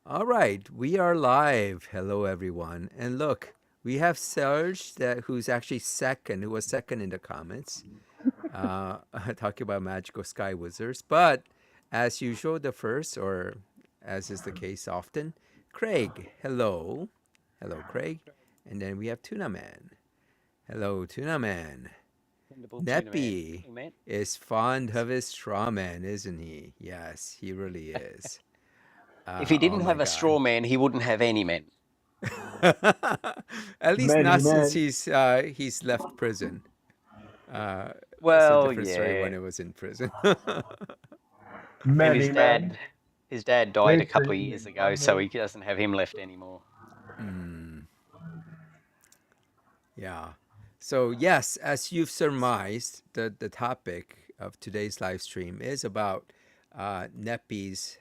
All right, we are live. Hello, everyone. And look, we have Serge, who's actually second, who was second in the comments, uh, talking about magical sky wizards. But as usual, the first, or as is the case often, Craig. Hello. Hello, Craig. And then we have Tuna Man. Hello, Tuna Man. Dependable tuna man. Neppy Morning, man. is fond of his straw man, isn't he? Yes, he really is. If he Oh didn't my have a God. straw man, he wouldn't have any men. At least Many not since men, he's left prison. Uh, that's a Well, different story yeah. when it was in prison. And many men. his dad died a couple of Listen, years ago, so Monday. he doesn't have him left anymore. Mm, yeah. So yes, as you've surmised, the topic of today's live stream is about Nepi's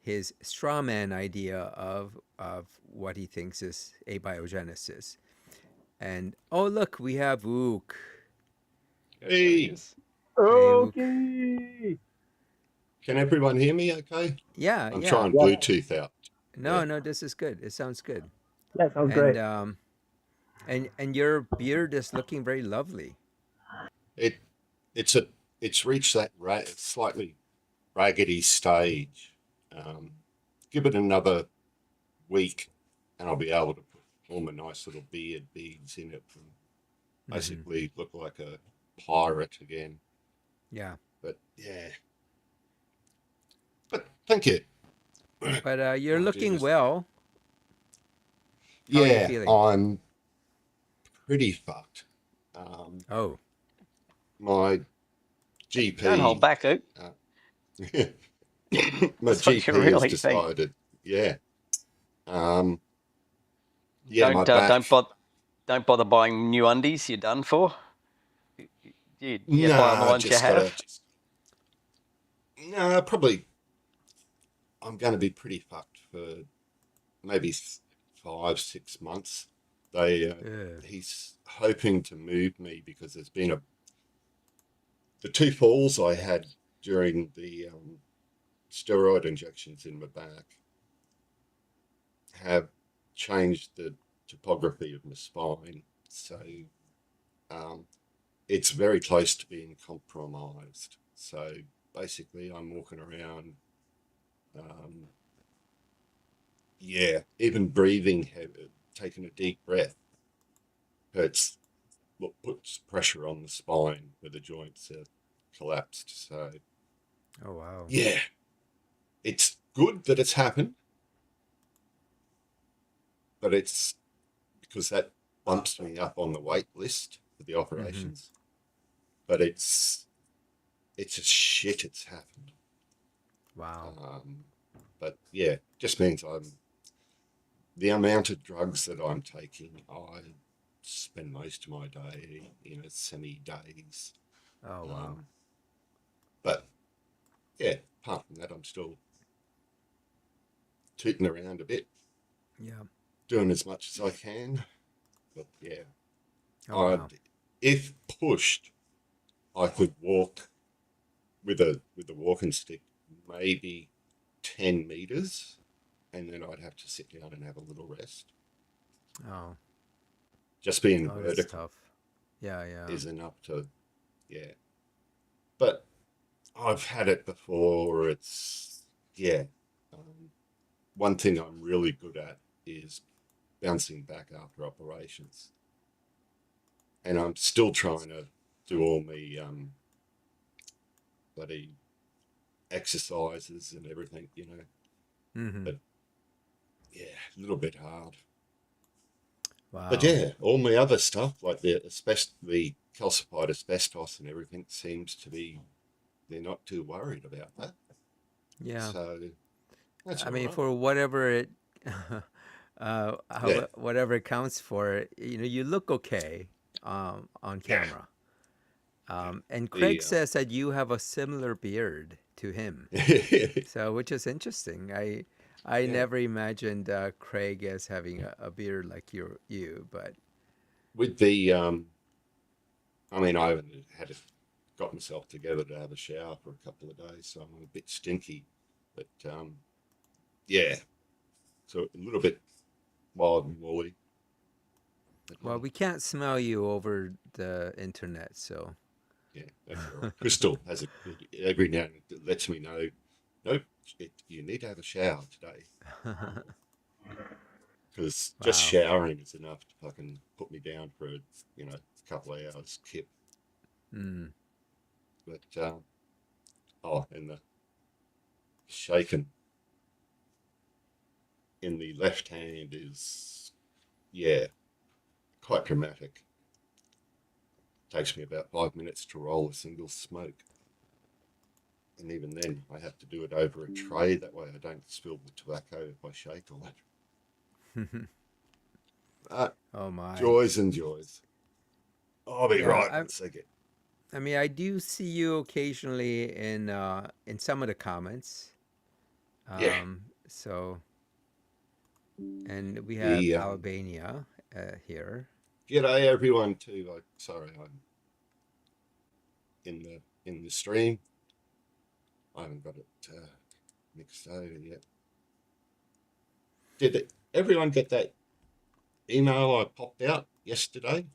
his straw man idea of what he thinks is abiogenesis. And oh look, we have Ook. Yes, there he Hey, is. Hey Ook. Okay. can everyone hear me okay? Yeah, I'm yeah. trying Yes. Bluetooth out. No, Yeah. no, this is good. It sounds good. That sounds And great. and your beard is looking very lovely. It it's a it's reached that slightly raggedy stage. Um, Give it another week and I'll be able to put all my nice little beard beads in it and Hmm. basically look like a pirate again. Yeah. But yeah. But thank you. But you're Oh looking Jesus. well. How are you Yeah, feeling? I'm pretty fucked. Um, Oh. my Don't hold GP back, Oak. uh, my That's what you GP has really think. decided, yeah, um, yeah, my Don't back. bother buying new undies. You're done for. You get by on the Nah, ones you just gotta. have. Nah, probably. I'm going to be pretty fucked for maybe 5, 6 months. They, Ugh. he's hoping to move me because there's been the two falls I had during the steroid injections in my back have changed the topography of my spine. So um, it's very close to being compromised. So basically, I'm walking around, um, yeah, even breathing heavy, taking a deep breath hurts, what puts pressure on the spine where the joints are collapsed. So, Oh wow. yeah, it's good that it's happened, but it's because that bumps me up on the wait list for the Hmm. operations. But it's a shit it's happened. Wow. Um, but yeah, just means the amount of drugs that I'm taking, I spend most of my day, semi-days. Oh wow. Um, but yeah, apart from that, I'm still tooting around a bit, Yeah. doing as much as I can. But yeah, Oh I wow. if pushed, I could walk with a walking stick, maybe 10 meters, and then I'd have to sit down and have a little rest. Oh. Just being Oh, that's vertical tough. Yeah, yeah. is enough to, yeah. But I've had it before. It's, yeah. Um, One thing I'm really good at is bouncing back after operations. And I'm still trying to do all my bloody exercises and everything. Hmm. But yeah, a little bit hard. But Wow. yeah, all my other stuff, like the calcified asbestos and everything, seems to be, they're not too worried about that. Yeah. So that's I all mean, right. for whatever it, Yeah, whatever it counts for, you look okay on yeah, camera. yeah. And Craig The says that you have a similar beard to him. yeah, So, which is interesting. I never imagined Craig as having a beard like you, but with the I mean, I haven't got myself together to have a shower for a couple of days, so I'm a bit stinky. But yeah, So a little bit wild and woolly. But, Well, we can't smell you over the internet, so. yeah, that's all right. Crystal has it every now and then. It lets me know, nope, you need to have a shower today. Because just Wow. showering is enough to fucking put me down for a couple of hours kip. Mm. But and the shaking in the left hand is quite dramatic. Takes me about 5 minutes to roll a single smoke, and even then I have to do it over a tray. That way I don't spill the tobacco if I shake on it. Oh my. Joys and joys. I'll be Yeah, right in a second. I mean, I do see you occasionally in some of the comments. Yeah. So, and we have The Albania here. g'day everyone too. Sorry, I'm in the stream. I haven't got it mixed over yet. Did everyone get that email I popped out yesterday?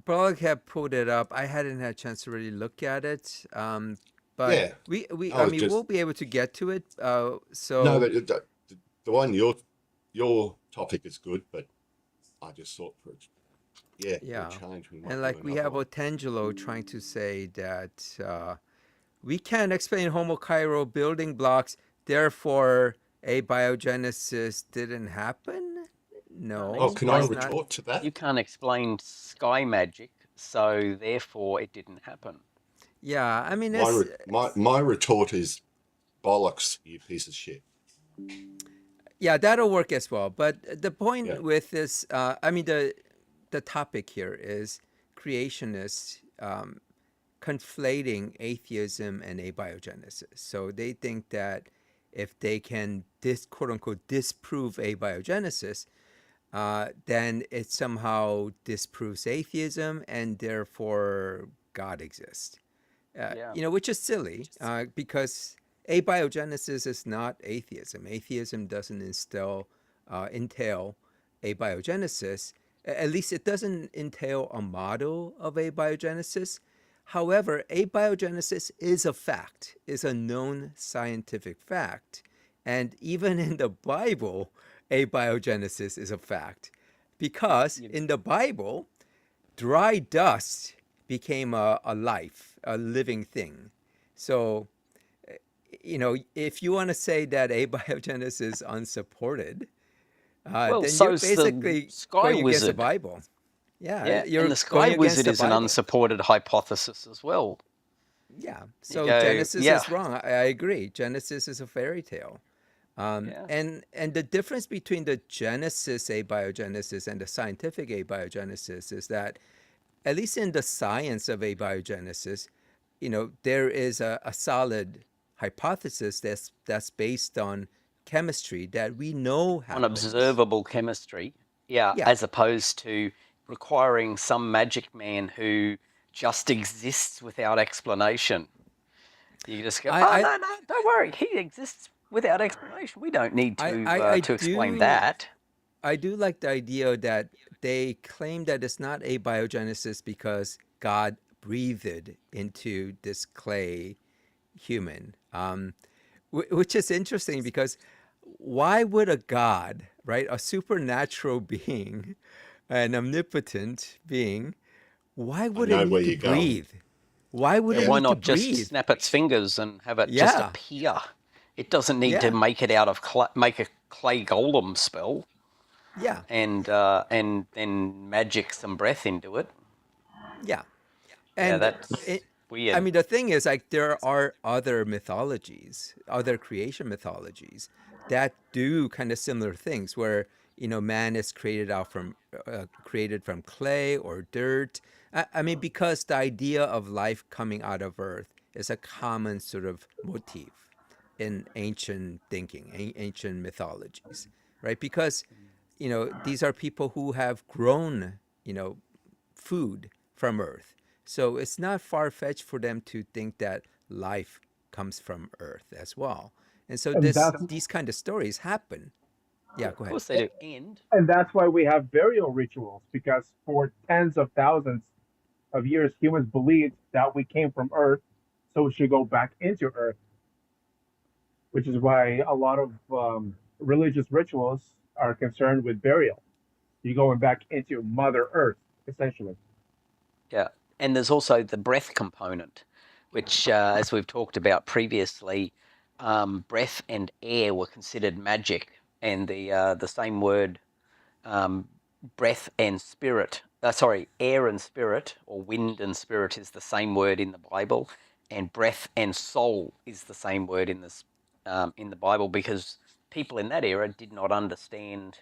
Blog had pulled it up. I hadn't had a chance to really look at it. But Yeah. I mean, we'll be able to get to it. So no, the one your topic is good, but I just thought for a change we might and like we have Otangelo trying to say that we can't explain homochiral building blocks, therefore abiogenesis didn't happen. No. Oh, can I retort to that? You can't explain sky magic, so therefore it didn't happen. Yeah, I mean, my retort is bollocks, you piece of shit. Yeah, that'll work as well. But the point with this, I mean, the topic here is creationists conflating atheism and abiogenesis. So they think that if they can quote unquote disprove abiogenesis, then it somehow disproves atheism and therefore God exists. Which is silly because abiogenesis is not atheism. Atheism doesn't entail abiogenesis. At least it doesn't entail a model of abiogenesis. However, abiogenesis is a fact, is a known scientific fact. And even in the Bible, abiogenesis is a fact. Because in the Bible, dry dust became a living thing. So, if you want to say that abiogenesis is unsupported, then you're basically going against the Bible. Yeah, you're and the Sky Wizard is an unsupported hypothesis as well. Yeah, so Genesis is wrong. I agree. Genesis is a fairy tale. And the difference between the Genesis abiogenesis and the scientific abiogenesis is that, at least in the science of abiogenesis, there is a solid hypothesis that's based on chemistry that we know happens. On observable chemistry, as opposed to requiring some magic man who just exists without explanation. You just go, no, don't worry, he exists without explanation. We don't need to explain that. I do like the idea that they claim that it's not abiogenesis because God breathed into this clay human, which is interesting because why would a God, right, a supernatural being, an omnipotent being, why would it need to breathe? Why would it need to breathe? Why not just snap its fingers and have it just appear? It doesn't need to make it out of make a clay golem spell. Yeah. And then magic some breath into it. Yeah. And that's weird. I mean, the thing is, like, there are other mythologies, other creation mythologies that do kind of similar things where, man is created from clay or dirt. I mean, because the idea of life coming out of earth is a common sort of motif in ancient thinking, ancient mythologies, right? Because, these are people who have grown, food from earth. So it's not far-fetched for them to think that life comes from earth as well. And so And these kind of stories happen. Yeah, go Of ahead. course they do. And and that's why we have burial rituals, because for tens of thousands of years, humans believed that we came from Earth, so we should go back into Earth, which is why a lot of religious rituals are concerned with burial. You're going back into Mother Earth, essentially. yeah, and there's also the breath component, which, as we've talked about previously, breath and air were considered magic, and the same word, breath and spirit. Sorry, air and spirit, or wind and spirit, is the same word in the Bible, and breath and soul is the same word in the Bible, because people in that era did not understand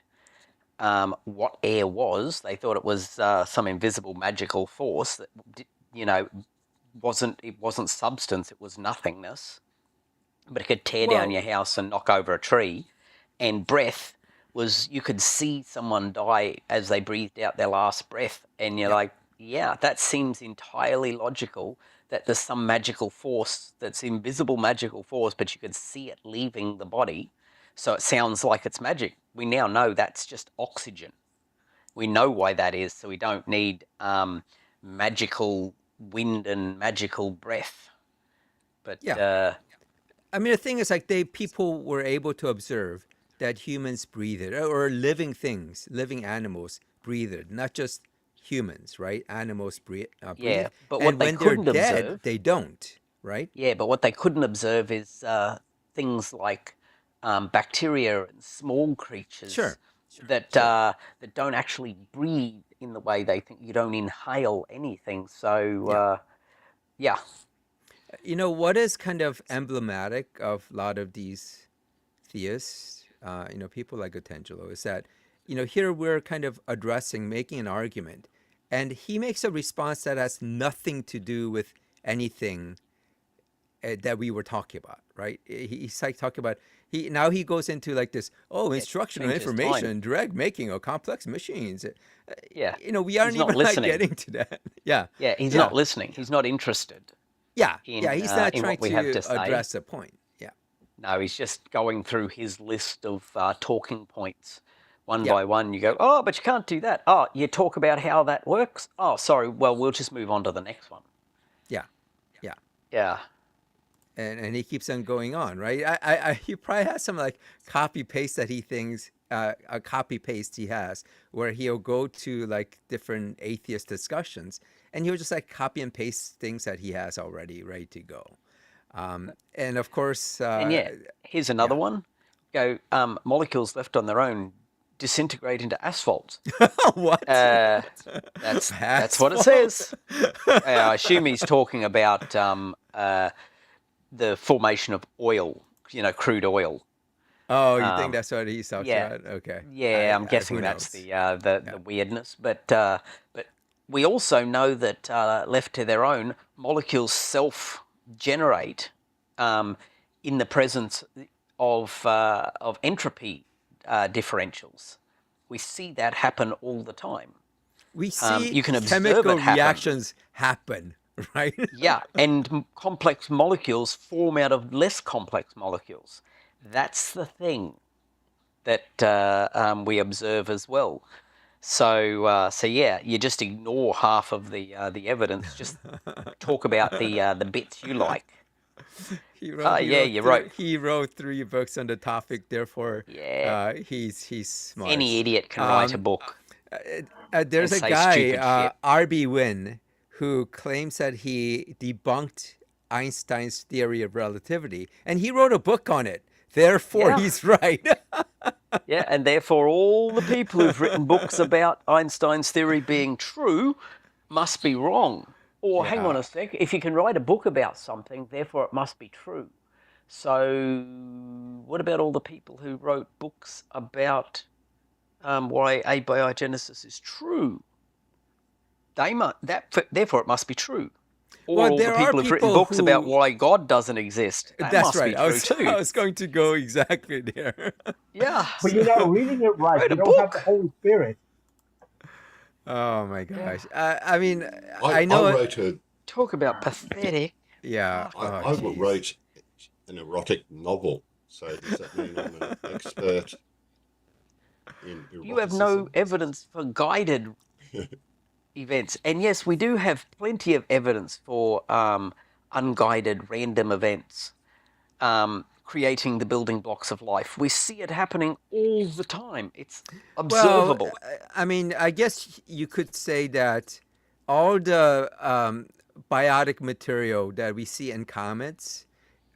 what air was. They thought it was some invisible magical force that, you know, wasn't substance. It was nothingness, but it could tear down your Well, house and knock over a tree. And breath was, you could see someone die as they breathed out their last breath, and you're yeah. like, yeah, that seems entirely logical. That there's some magical force that's invisible magical force, but you could see it leaving the body. So it sounds like it's magic. We now know that's just oxygen. We know why that is, so we don't need magical wind and magical breath. But Yeah. I mean, the thing is, like, people were able to observe that humans breathed, or living things, living animals breathed, not just humans, right? Animals breathe, yeah, but what and they when they're couldn't dead, observe, they don't, right? yeah, but what they couldn't observe is things like bacteria and small creatures Sure, that sure. that don't actually breathe in the way they think. You don't inhale anything, so Yeah. yeah, You know what is kind of emblematic of a lot of these theists, people like Otangelo, is that, here we're kind of addressing, making an argument, and he makes a response that has nothing to do with anything that we were talking about, right? He's like talking about he goes into like this, yeah, instructional changes time. information, direct making of complex machines. Yeah, We he's aren't not even like listening. getting to that. Yeah, Yeah, he's yeah, not listening. He's not interested yeah. He's not in trying what we have to to say. address a point. Yeah, No, he's just going through his list of talking points one yeah, by one. You go, oh, but you can't do that. Oh, you talk about how that works. Oh, sorry. Well, we'll just move on to the next one. yeah, yeah. Yeah. And he keeps on going on, right? He probably has some like copy paste that he thinks a copy paste he has, where he'll go to like different atheist discussions, and he'll just like copy and paste things that he has already ready to go. And of course, And yeah, here's yeah. another one. Go, molecules left on their own disintegrate into asphalt. What? Uh, that's what it Asphalt? says. I assume he's talking about the formation of oil, crude oil. Oh, you think Um, that's what he's talking yeah, about? Okay. yeah, I'm Who guessing that's knows? the Yeah. weirdness. But we also know that left to their own, molecules self-generate in the presence of entropy differentials. We see that happen all the time. We see You can observe chemical it happen. reactions happen, right? Yeah, and complex molecules form out of less complex molecules. That's the thing that we observe as well. So yeah, you just ignore half of the evidence. Just talk about the bits you like. He wrote he Yeah, wrote you're right. three he wrote 3 books on the topic. Therefore, Yeah, he's smart. any idiot can write a Um, book there's and a say guy, stupid shit. R.B. Wynn, who claims that he debunked Einstein's theory of relativity, and he wrote a book on it. Therefore, Yeah, he's right. yeah, and therefore all the people who've written books about Einstein's theory being true must be wrong. Or hang on Yeah. a sec, if you can write a book about something, therefore it must be true. So what about all the people who wrote books about why abiogenesis is true? Therefore it must be true. Or Well, all the there are people who've written people books about who. why God doesn't exist. That That's must be right. true I too. was going to go exactly there. Yeah. But you're not reading it right. Write You a don't have the book. Holy Spirit. Oh my Yeah. gosh. I mean, I, I I know it. wrote a Talk about pathetic. Yeah. Fuck. Oh, I jeez. wrote an erotic novel So does that mean I'm an expert in You have no eroticism? evidence for guided events. And yes, we do have plenty of evidence for unguided random events creating the building blocks of life. We see it happening all the time. It's Well, observable. I mean, I guess you could say that all the biotic material that we see in comets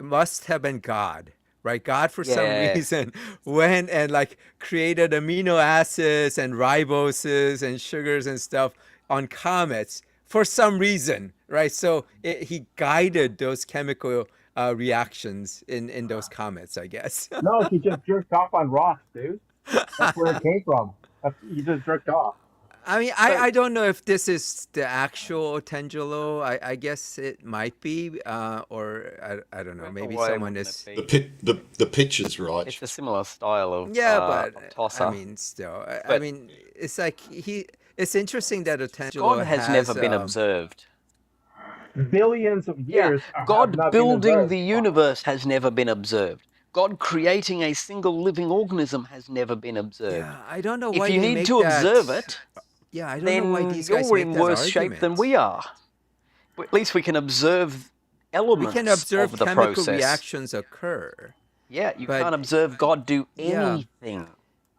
must have been God, right? God, for some Yeah. reason, went and like created amino acids and riboses and sugars and stuff on comets for some reason, right? So he guided those chemical reactions in those comets, I guess. No, he just jerked off on rocks, dude. That's where it came from. He just jerked off. I mean, So I don't know if this is the actual Tangelo. I guess it might be, or I don't know. Maybe why someone wouldn't is. it be? The picture's right. It's a similar style Yeah, but of I tosser. mean, still, I But mean, it's like he. It's interesting that a God Tangelo has has. never been observed. Billions of Yeah, years have God not been building observed. the universe has never been observed. God creating a single living organism has never been observed. Yeah, I don't know If why you they need make to observe that. it, Yeah, I don't know why then these guys you're make in that worse shape than argument. we are. But at least we can observe We can elements observe of the chemical process. reactions occur, Yeah, you but can't observe God do yeah. anything.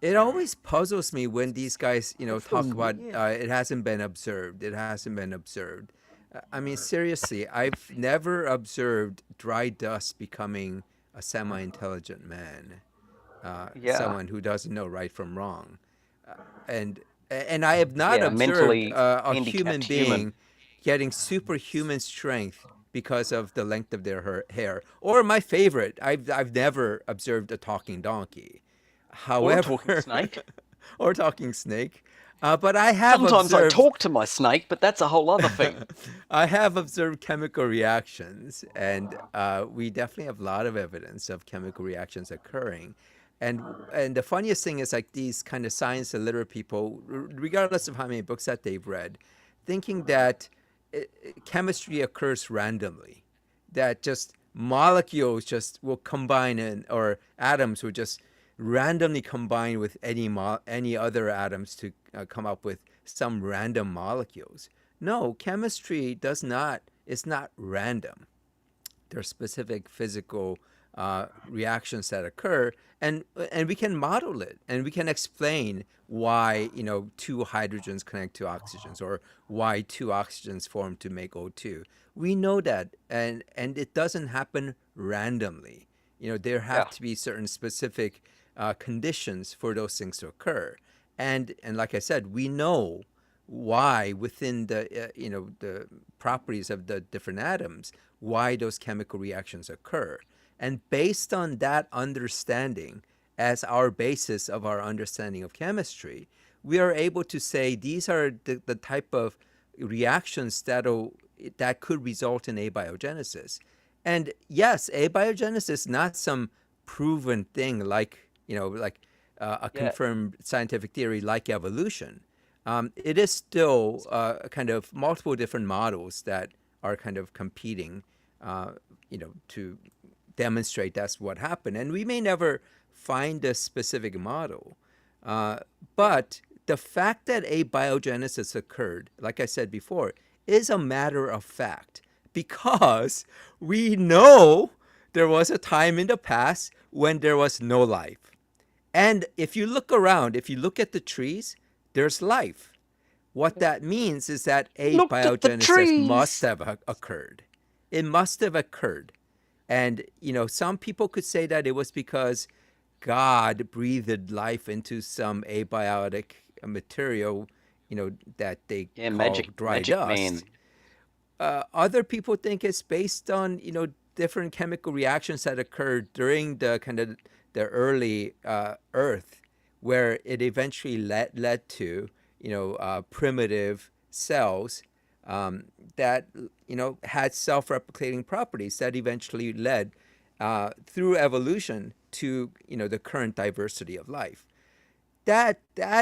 It always puzzles me when these guys, It's so talk about weird. it hasn't been observed. It hasn't been observed. I mean, seriously, I've never observed dry dust becoming a semi-intelligent man, Yeah, someone who doesn't know right from wrong, and and I have not yeah, observed mentally a human handicapped human. being getting superhuman strength because of the length of their hair. Or my favorite, I've never observed a talking donkey. Or a talking However, snake. or talking snake. But I have Sometimes I observed talk to my snake, but that's a whole other thing. I have observed chemical reactions, and we definitely have a lot of evidence of chemical reactions occurring. And the funniest thing is like these kind of science illiterate people, regardless of how many books that they've read, thinking that chemistry occurs randomly, that just molecules just will combine in, or atoms will just randomly combine with any other atoms to come up with some random molecules. No, chemistry does not. It's not random. There are specific physical reactions that occur, and we can model it, and we can explain why two hydrogens connect to oxygens, or why two oxygens form to make O2. We know that, and it doesn't happen randomly. There Yeah, have to be certain specific conditions for those things to occur, and like I said, we know why within the properties of the different atoms, why those chemical reactions occur. And based on that understanding as our basis of our understanding of chemistry, we are able to say these are the type of reactions that could result in abiogenesis. And yes, abiogenesis is not some proven thing like a yeah. confirmed scientific theory like evolution. It is still kind of multiple different models that are kind of competing, to demonstrate that's what happened. And we may never find a specific model, but the fact that abiogenesis occurred, like I said before, is a matter of fact because we know there was a time in the past when there was no life. And if you look around, if you look at the trees, there's life. What that means is that Looked at the abiogenesis must trees. have occurred. It must have occurred. And, some people could say that it was because God breathed life into some abiotic material, that they Yeah, call dry magic man. dust. Other people think it's based on different chemical reactions that occurred during the kind of the early Earth, where it eventually led to primitive cells that had self-replicating properties that eventually led through evolution to the current diversity of life. That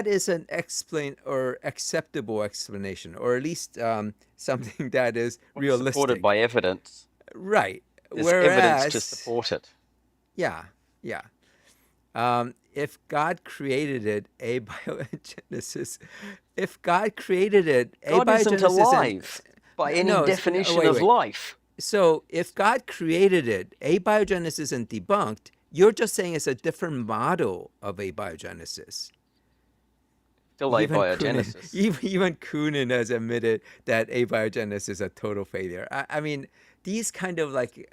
is an explain or acceptable explanation, or at least something that is Supported realistic, by evidence. right? There's evidence to Whereas, support it. yeah, Yeah. If God created it, abiogenesis. If God created it, God isn't abiogenesis and alive by any no, definition wait, of wait. life. So if God created it, abiogenesis isn't debunked. You're just saying it's a different model of abiogenesis. Still Even Kunin, abiogenesis. even Kunin has admitted that abiogenesis is a total failure. I mean, these kind of like,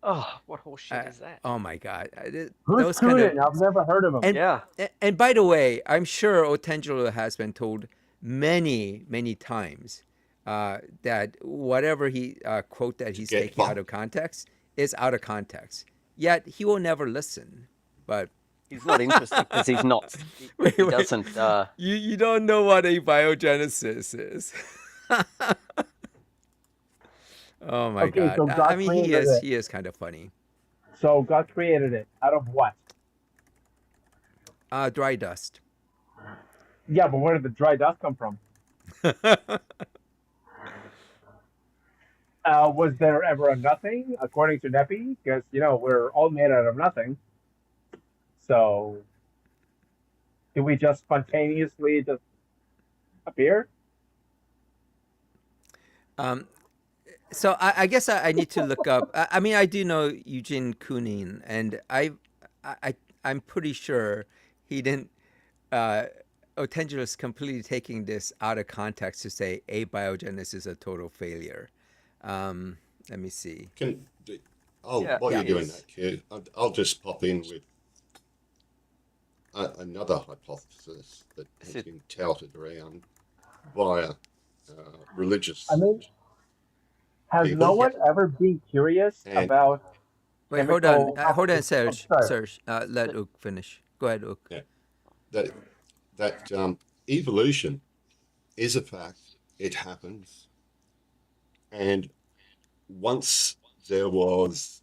Oh, what horseshit is that? oh my God, Who's those kind of, Kunin? I've never heard of him. and Yeah. and by the way, I'm sure Otangelo has been told many times that whatever he quote that he's Get taking out of context is out of context. Yet he will never listen. But He's not interested because he's not. wait, He wait, doesn't. you don't know what abiogenesis is. Oh my Okay, God! so I God mean, created it. he is kind of funny. So God created it out of what? Dry dust. Yeah, but where did the dry dust come from? Was there ever a nothing, according to Nepi? Because, we're all made out of nothing. So, do we just spontaneously just appear? um, so I guess I need to look up. I mean, I do know Eugene Koonin, and I'm pretty sure he didn't. Otangelo is completely taking this out of context to say abiogenesis is a total failure. Let me see. Yeah, while Yeah. you're it doing is. that, Q, I'll just pop in with another hypothesis that has been touted around via religious I mean, has no people. one ever been curious And about Wait, chemical hold on, composition? Oh, Serge. sorry. Serge, let Ook finish. Go ahead, Ook. yeah, that evolution is a fact. It happens, and once there was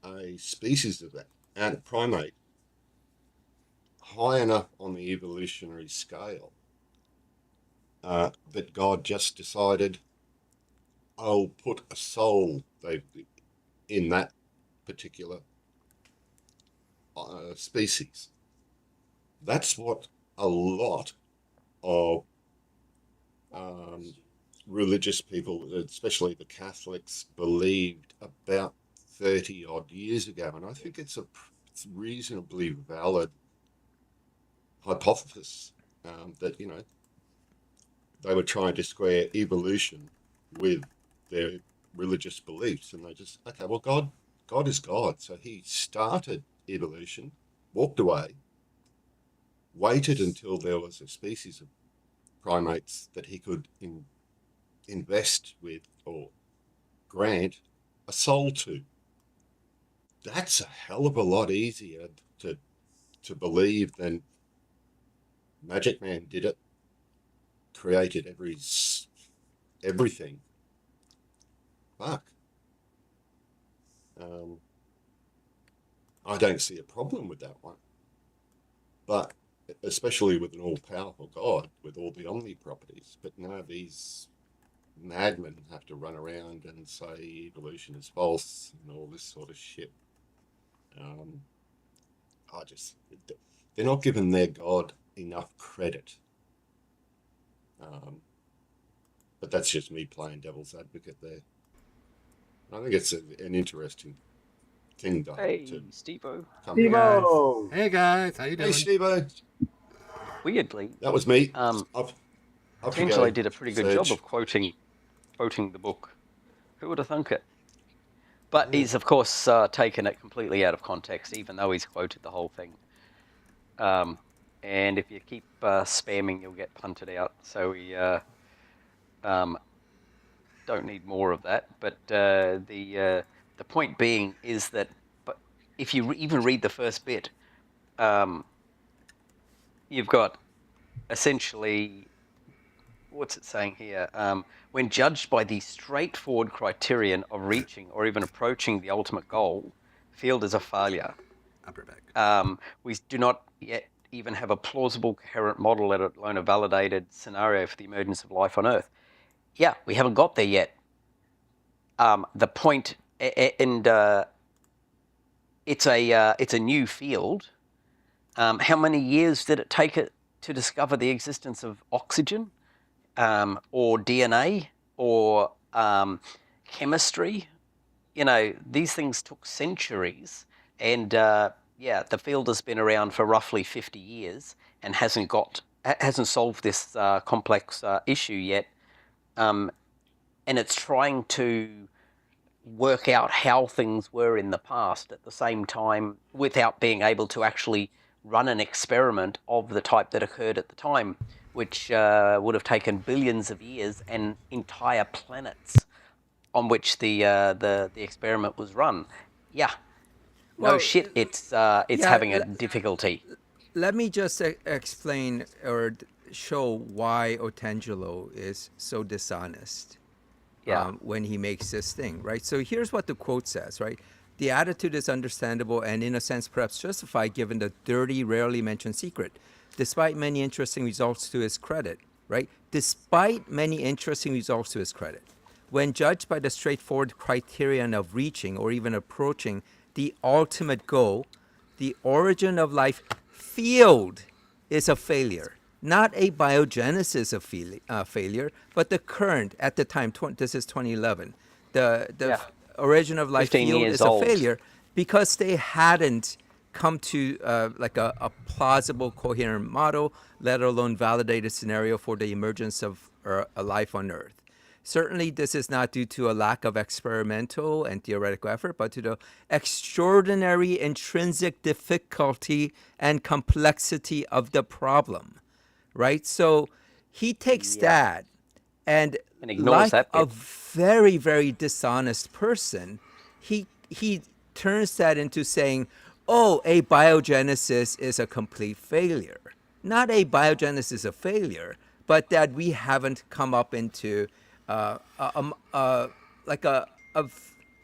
a species of that ant primate high enough on the evolutionary scale that God just decided, I'll put a soul in that particular species. That's what a lot of religious people, especially the Catholics, believed about 30 odd years ago. And I think it's a reasonably valid hypothesis that, they were trying to square evolution with their religious beliefs. And they just, okay, well, God is God. So he started evolution, walked away, waited until there was a species of primates that he could invest with or grant a soul to. That's a hell of a lot easier to believe than Magic Man did it, created everything. Fuck. I don't see a problem with that one. But especially with an all-powerful God with all the omni properties. But no, these madmen have to run around and say evolution is false and all this sort of shit. They're not giving their God enough credit. But that's just me playing devil's advocate there. I think it's an interesting thing to Steve-O. Steve-O! Hey guys, how you doing? Hey, Steve-O. Weirdly, That was me. Otangelo did a pretty good job Serge. of quoting the book. Who would have thunk it? But he's, of course, taken it completely out of context, even though he's quoted the whole thing. And if you keep spamming, you'll get punted out. So we don't need more of that. But the point being is that, but if you even read the first bit, you've got essentially, what's it saying here? When judged by the straightforward criterion of reaching or even approaching the ultimate goal, field is a failure. Upper back. We do not yet even have a plausible, coherent model, let alone a validated scenario for the emergence of life on Earth. Yeah, we haven't got there yet. The point, and it's a new field. How many years did it take it to discover the existence of oxygen, or DNA, or chemistry? You know, these things took centuries, and the field has been around for roughly 50 years and hasn't solved this complex issue yet. And it's trying to work out how things were in the past at the same time without being able to actually run an experiment of the type that occurred at the time, which would have taken billions of years and entire planets on which the experiment was run. Yeah. No Well, shit, it's yeah, having a difficulty. let me just explain or show why Otangelo is so dishonest when he makes this thing, right? So here's what the quote says, right? The attitude is understandable and in a sense perhaps justified given the dirty, rarely mentioned secret, despite many interesting results to his credit, right? Despite many interesting results to his credit. When judged by the straightforward criterion of reaching or even approaching the ultimate goal, the origin of life field is a failure. Not a biogenesis of failure, but the current at the time, this is 2011, the origin of life field is a failure because they hadn't come to like a plausible, coherent model, let alone validated scenario for the emergence of a life on Earth. Certainly, this is not due to a lack of experimental and theoretical effort, but to the extraordinary intrinsic difficulty and complexity of the problem, right? So he takes that and ignores like that bit. A very, very dishonest person, he turns that into saying, oh, abiogenesis is a complete failure. Not abiogenesis is a failure, but that we haven't come up into like a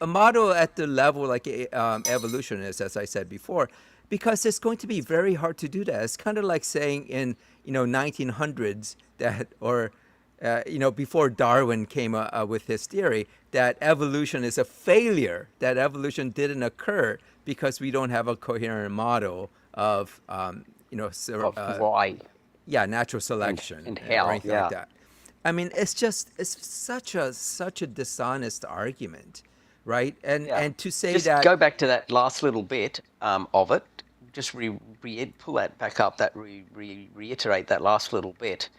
model at the level like evolutionists, as I said before, because it's going to be very hard to do that. It's kind of like saying in 1900s that, or before Darwin came with his theory, that evolution is a failure, that evolution didn't occur because we don't have a coherent model of why? Yeah, natural selection and how, or anything like that. I mean, it's such a dishonest argument, right? And to say just that, go back to that last little bit of it. Just pull that back up. Reiterate that last little bit.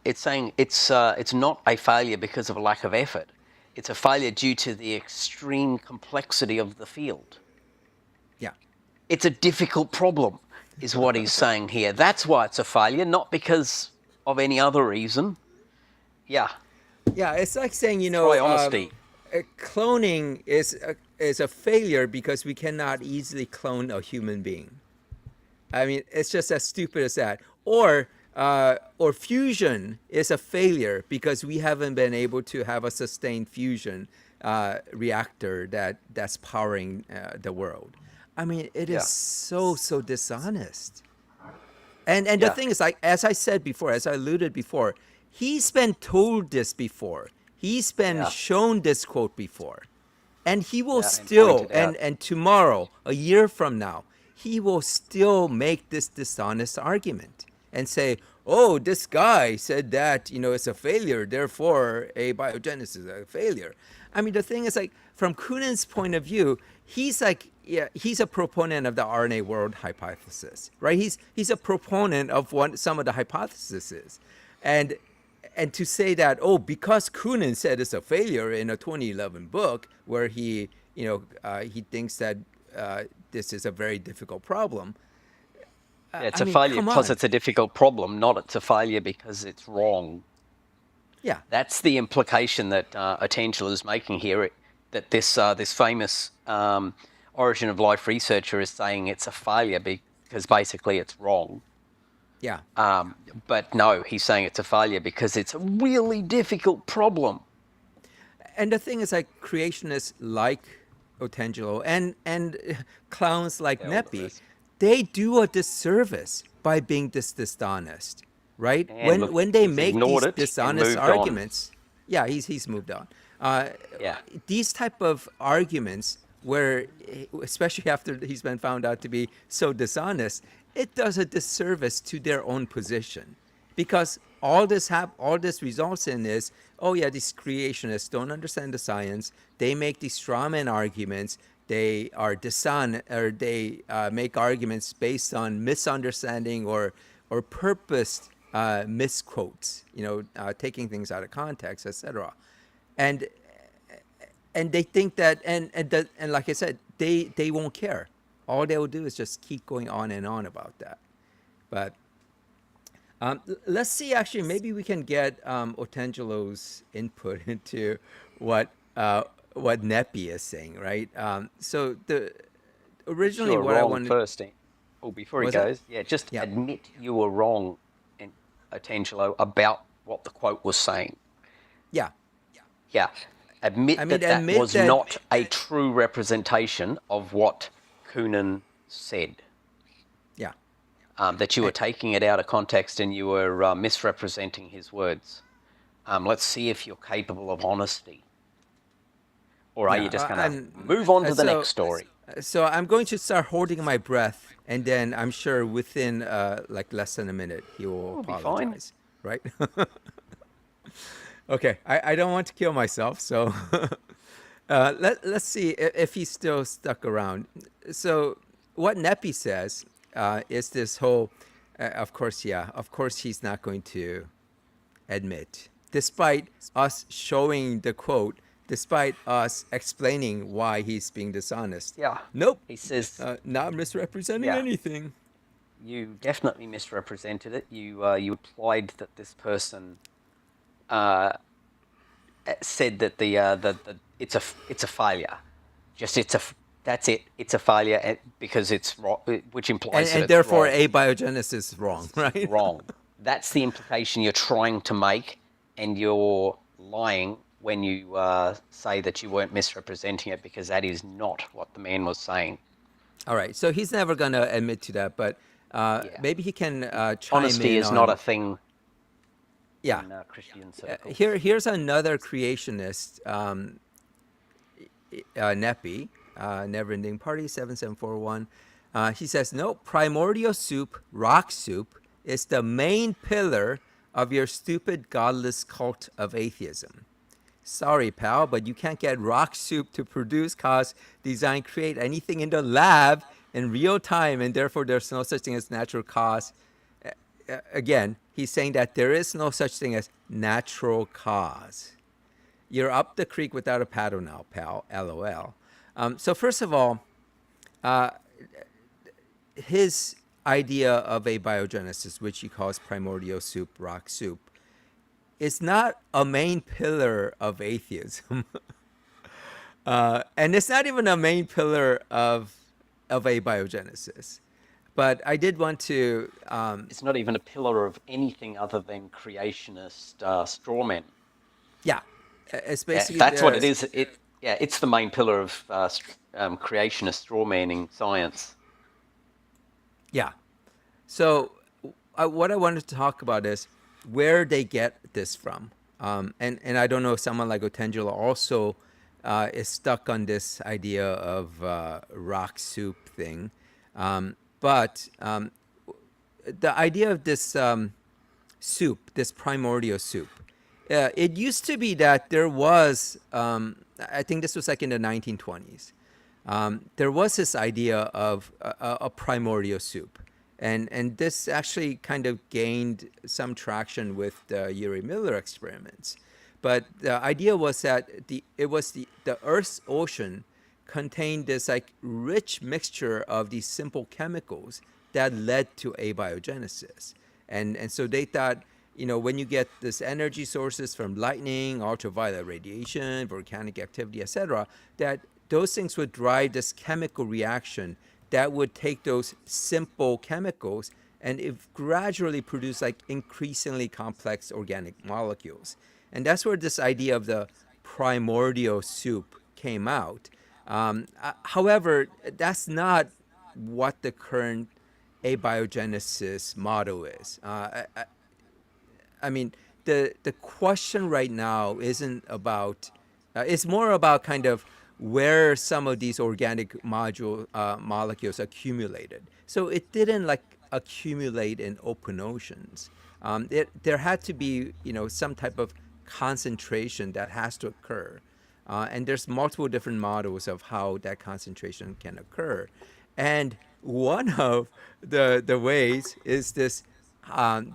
It's saying it's not a failure because of a lack of effort. It's a failure due to the extreme complexity of the field. yeah, It's a difficult problem, is what he's saying here. That's why it's a failure, not because of any other reason. Yeah, it's like saying try honesty. Cloning is a failure because we cannot easily clone a human being. I mean, it's just as stupid as that. Or fusion is a failure because we haven't been able to have a sustained fusion reactor that's powering the world. I mean, it is so dishonest. And the thing is, like as I said before, as I alluded before, he's been told this before. He's been shown this quote before. And he will still, and tomorrow, a year from now, he will still make this dishonest argument and say, oh, this guy said that, it's a failure, therefore abiogenesis is a failure. I mean, the thing is, like, from Kunin's point of view, he's a proponent of the RNA world hypothesis, right? He's a proponent of some of the hypotheses. And to say that, oh, because Kunin said it's a failure in a 2011 book where he thinks that this is a very difficult problem. It's a failure because it's a difficult problem, not it's a failure because it's wrong. Yeah. That's the implication that Otangelo is making here, that this famous origin of life researcher is saying it's a failure because basically it's wrong. Yeah. But no, he's saying it's a failure because it's a really difficult problem. And the thing is, like, creationists like Otangelo and clowns like Nepi, they do a disservice by being this dishonest, right? And when they make these dishonest arguments, he's moved on. These type of arguments where, especially after he's been found out to be so dishonest, it does a disservice to their own position, because all this results in is, oh yeah, these creationists don't understand the science. They make these strawman arguments. They are dishonest, or they make arguments based on misunderstanding or purposed misquotes. Taking things out of context, etc. And they think that, and like I said, they won't care. All they will do is just keep going on and on about that. But let's see. Actually, maybe we can get Otengelo's input into what Nepi is saying, right? So originally You're what I wrong wanted first. Oh, before he was that? goes, just Yeah. admit you were wrong, Otangelo, about what the quote was saying. Yeah. Yeah. Admit that was not a true representation of what Coonan said. Yeah. That you were taking it out of context and you were misrepresenting his words. Let's see if you're capable of honesty. Or are you just going to move on to the next story? So I'm going to start holding my breath, and then I'm sure within like less than a minute he will apologize. Right? Okay, I don't want to kill myself, so let's see if he's still stuck around. So what Nepi says is this whole, of course he's not going to admit, despite us showing the quote, despite us explaining why he's being dishonest. Yeah. Nope. He says, not misrepresenting anything. You definitely misrepresented it. You implied that this person said that the it's a failure. That's it. It's a failure because it's wrong, which implies and that therefore it's wrong. abiogenesis is wrong, right? Wrong. That's the implication you're trying to make, and you're lying when you say that you weren't misrepresenting it, because that is not what the man was saying. All right. So he's never going to admit to that, but maybe he can chime Honesty in is on, not a thing. Yeah. In Christian circles. Here's another creationist, Nepi, Never Ending Party 7741. He says, no, primordial soup, rock soup, is the main pillar of your stupid, godless cult of atheism. Sorry, pal, but you can't get rock soup to produce, cause, design, create anything in the lab in real time, and therefore there's no such thing as natural cause. Again, he's saying that there is no such thing as natural cause. You're up the creek without a paddle now, pal, LOL. So first of all, his idea of abiogenesis, which he calls primordial soup, rock soup, is not a main pillar of atheism. And it's not even a main pillar of abiogenesis. But I did want to... it's not even a pillar of anything other than creationist strawmen. Yeah. It's basically... that's what it is. It's the main pillar of creationist strawmanning science. Yeah. So what I wanted to talk about is where they get this from. And I don't know if someone like Otengelo also is stuck on this idea of rock soup thing. But the idea of this soup, this primordial soup, it used to be that there was, I think this was like in the 1920s, there was this idea of a primordial soup. And this actually kind of gained some traction with the Urey Miller experiments. But the idea was that the Earth's ocean contained this like rich mixture of these simple chemicals that led to abiogenesis. And so they thought, when you get this energy sources from lightning, ultraviolet radiation, volcanic activity, etc., that those things would drive this chemical reaction that would take those simple chemicals and it gradually produce like increasingly complex organic molecules. And that's where this idea of the primordial soup came out. However, that's not what the current abiogenesis model is. I mean, the question right now isn't about, it's more about kind of where some of these organic molecules accumulated. So it didn't like accumulate in open oceans. There had to be, some type of concentration that has to occur. And there's multiple different models of how that concentration can occur. And one of the ways is this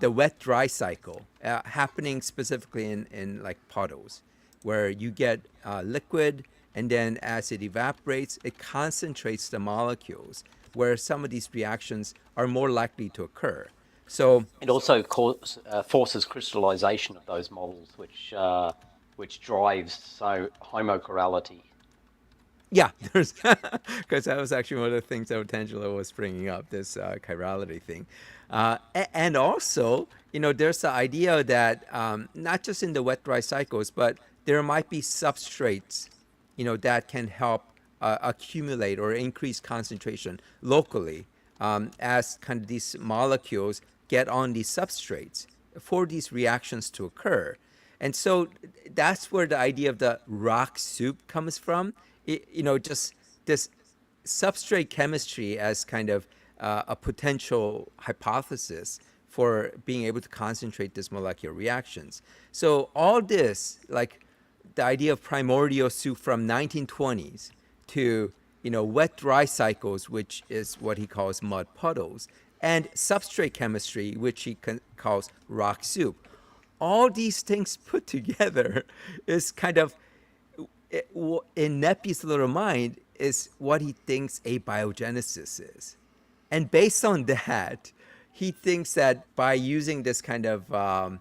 the wet dry cycle happening specifically in like puddles, where you get liquid, and then as it evaporates, it concentrates the molecules, where some of these reactions are more likely to occur. So it also forces crystallization of those models, which drives homochirality. Yeah, there's because that was actually one of the things that Tangelo was bringing up, this chirality thing. And also, there's the idea that not just in the wet-dry cycles, but there might be substrates, that can help accumulate or increase concentration locally as kind of these molecules get on these substrates for these reactions to occur. And so that's where the idea of the rock soup comes from. Just this substrate chemistry as kind of a potential hypothesis for being able to concentrate these molecular reactions. So all this, like the idea of primordial soup from 1920s to, wet dry cycles, which is what he calls mud puddles, and substrate chemistry, which he calls rock soup. All these things put together is kind of, in Nepi's little mind, is what he thinks abiogenesis is. And based on that, he thinks that by using this kind of, I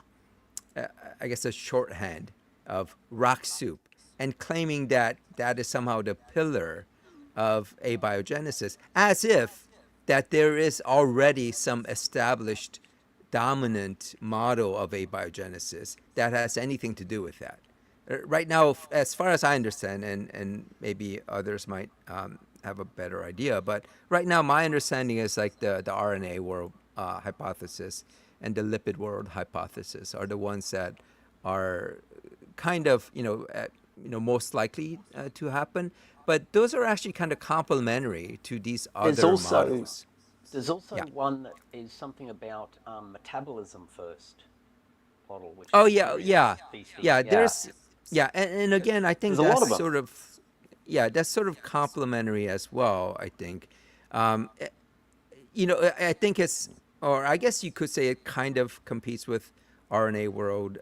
guess, a shorthand of rock soup, and claiming that that is somehow the pillar of abiogenesis, as if that there is already some established dominant model of abiogenesis that has anything to do with that. Right now, as far as I understand, and maybe others might have a better idea, but right now my understanding is like the RNA world hypothesis and the lipid world hypothesis are the ones that are kind of, most likely to happen. But those are actually kind of complementary to these other models. There's also one that is something about metabolism first model, which and again, I think that's sort of complementary as well. I think, I think it's, or I guess you could say it kind of competes with RNA world,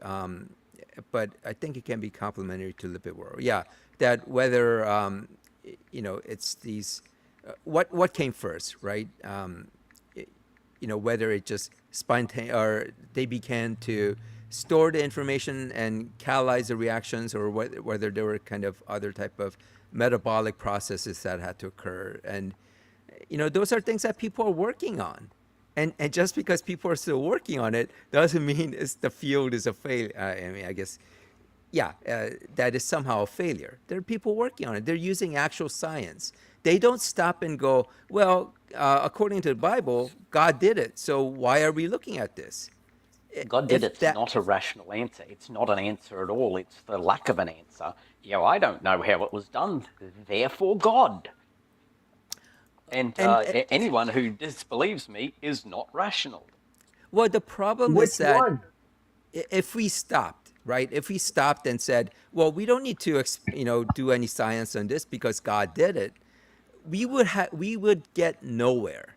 but I think it can be complementary to lipid world. Yeah, that whether it's these what came first, right? Whether it just or they began to store the information and catalyze the reactions, or whether there were kind of other type of metabolic processes that had to occur. And those are things that people are working on. And just because people are still working on it doesn't mean the field is a failure. I mean, I guess, that is somehow a failure. There are people working on it. They're using actual science. They don't stop and go, well, according to the Bible, God did it. So why are we looking at this? God did it. It's not a rational answer. It's not an answer at all. It's the lack of an answer. I don't know how it was done. Therefore, God. And anyone who disbelieves me is not rational. Well, the problem is that if we stopped, right? If we stopped and said, well, we don't need to, do any science on this because God did it, we would get nowhere.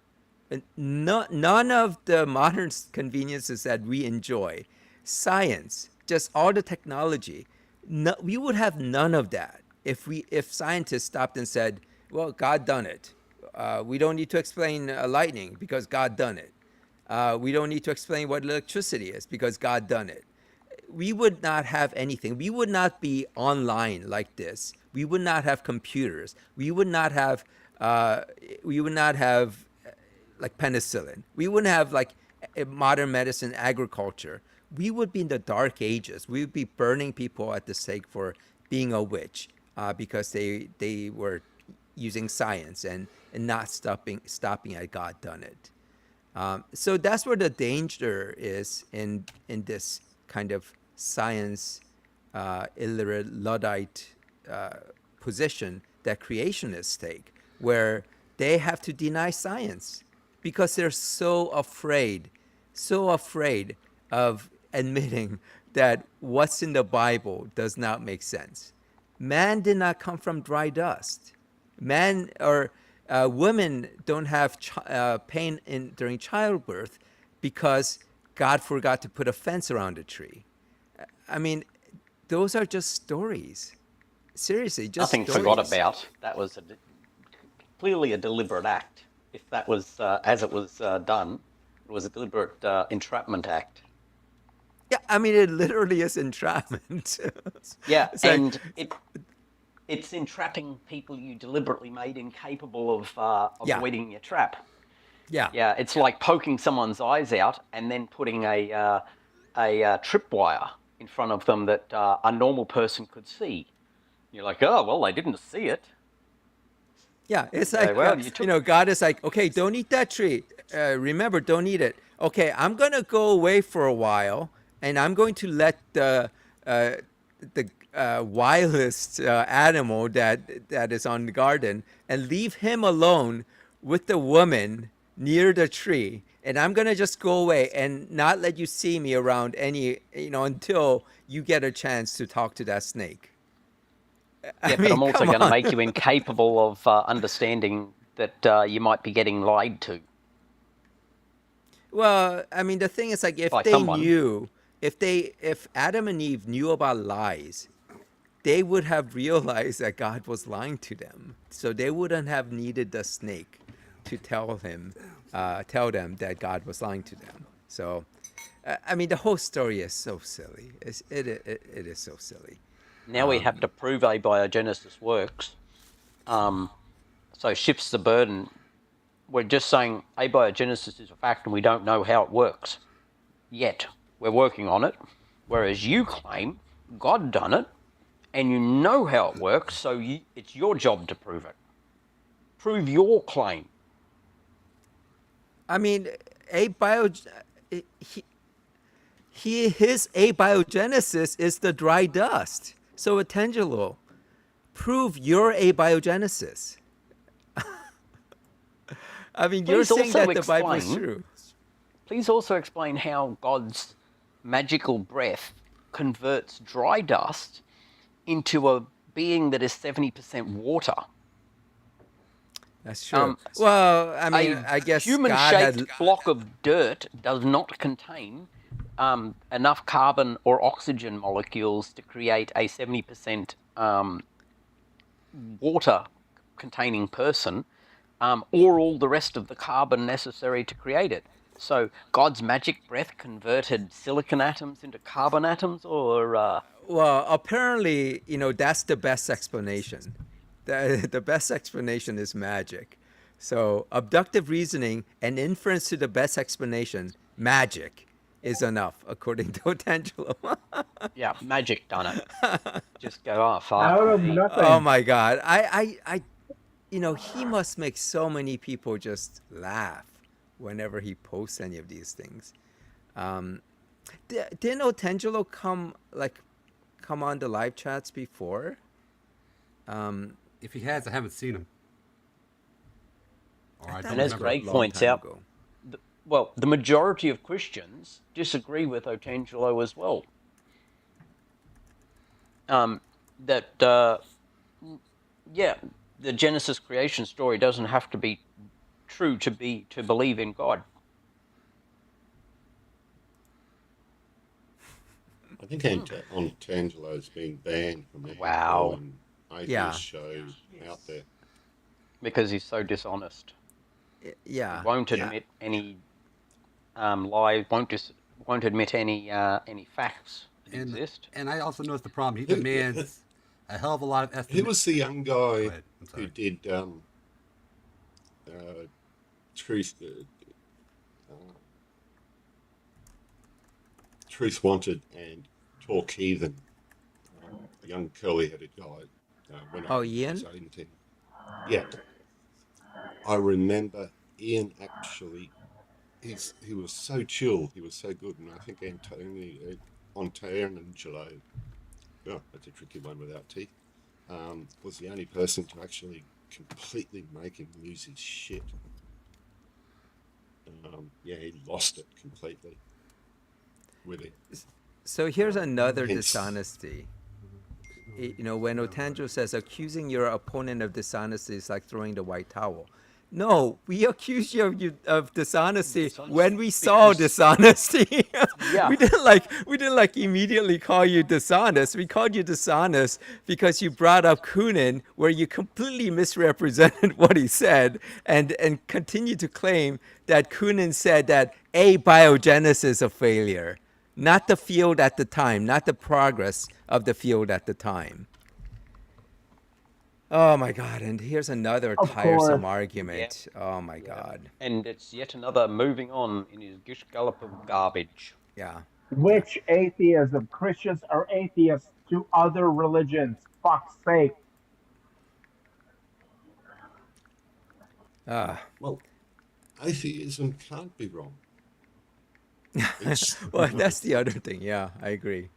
None of the modern conveniences that we enjoy, science, just all the technology, we would have none of that if scientists stopped and said, well, God done it. We don't need to explain lightning because God done it. We don't need to explain what electricity is because God done it. We would not have anything. We would not be online like this. We would not have computers. We would not have like penicillin. We wouldn't have like modern medicine, agriculture. We would be in the dark ages. We would be burning people at the stake for being a witch because they were using science and not stopping at God done it. So that's where the danger is in this kind of science illiterate Luddite position that creationists take, where they have to deny science because they're so afraid of admitting that what's in the Bible does not make sense. Man did not come from dry dust. Man or women don't have pain during childbirth because God forgot to put a fence around a tree. I mean, those are just stories. Seriously, just nothing stories. forgot about. That was clearly a deliberate act. If that was as it was done, it was a deliberate entrapment act. Yeah, I mean, it literally is entrapment. Yeah, It's and like, it's entrapping people you deliberately made incapable of Yeah. avoiding your trap. yeah, Yeah, it's like poking someone's eyes out and then putting a tripwire in front of them that a normal person could see. You're like, oh, well, they didn't see it. yeah. It's Okay, like, well, you took... God is like, okay, don't eat that tree. Remember, don't eat it. Okay, I'm going to go away for a while, and I'm going to let the wildest animal that is on the garden and leave him alone with the woman near the tree. And I'm going to just go away and not let you see me around until you get a chance to talk to that snake. Yeah, I but mean, I'm also come going to on. make you incapable of understanding that you might be getting lied to Well, I mean, the thing is, like, by someone. if Adam and Eve knew about lies, they would have realized that God was lying to them. So they wouldn't have needed the snake to tell them that God was lying to them. So, I mean, the whole story is so silly. It is so silly. Now we have to prove abiogenesis works. So it shifts the burden. We're just saying abiogenesis is a fact and we don't know how it works yet. We're working on it. Whereas you claim God done it and you know how it works, so it's your job to prove it. Prove your claim. I mean, his abiogenesis is the dry dust. So, Atangelo, prove your abiogenesis. I mean, you're Please saying also that the Bible is explain. true. Please also explain how God's magical breath converts dry dust into a being that is 70% water. That's true. Well, I mean, I guess God human-shaped had. block of dirt does not contain enough carbon or oxygen molecules to create a 70% water-containing person, or all the rest of the carbon necessary to create it. So God's magic breath converted silicon atoms into carbon atoms, or Well, apparently, that's the best explanation. The best explanation is magic. So, abductive reasoning and inference to the best explanation, magic, is enough, according to Otangelo. yeah, magic done it. Just go, far Out of from me. Oh nothing. my God. He must make so many people just laugh whenever he posts any of these things. Didn't Otangelo come on the live chats before? If he has, I haven't seen him. Or I don't And as remember. Greg points out, the majority of Christians disagree with Otangelo as well. The Genesis creation story doesn't have to be true to believe in God. I think Angelo's been banned from every Wow. atheist show out there. Because he's so dishonest. Yeah. He won't admit any lie, won't admit any facts that exist. And I also noticed the problem. He demands a hell of a lot of estimates. Who was the young guy who did Truth Wanted and Talk Heathen? A young curly-headed guy. When I was Ian? 18. Yeah. I remember Ian actually, he was so chill, he was so good, and I think Antangelo, oh, that's a tricky one without teeth. was the only person to actually completely make him lose his shit. Yeah, he lost it completely with it. So here's another Hence, dishonesty. When Otanjo says accusing your opponent of dishonesty is like throwing the white towel. No, we accused you of dishonesty when we saw dishonesty. Yeah. we didn't like immediately call you dishonest. We called you dishonest because you brought up Kunin, where you completely misrepresented what he said, and continue to claim that Kunin said that abiogenesis is a failure, not the field at the time, not the progress of the field at the time. Oh my God! And here's another Of tiresome course. argument. Oh my God! And it's yet another moving on in his gish gallop of garbage. Yeah, yeah. Which atheism? Christians are atheists to other religions. Fuck's sake. well, atheism can't be wrong. Well, that's the other thing. Yeah, I agree.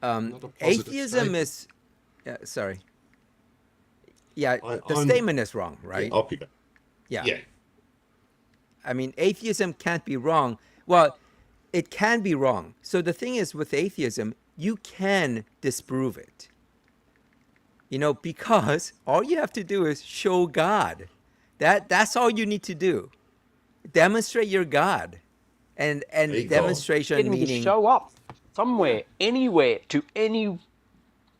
Not a positive Atheism statement. is. Sorry. Yeah, the I'm- statement is wrong, right? Yeah, I'll pick it. Yeah. Yeah. I mean, atheism can't be wrong. Well, it can be wrong. So the thing is with atheism, you can disprove it. Because all you have to do is show God. That's all you need to do. Demonstrate your God. And Hey, God. demonstration Get him to meaning show up somewhere, anywhere, to any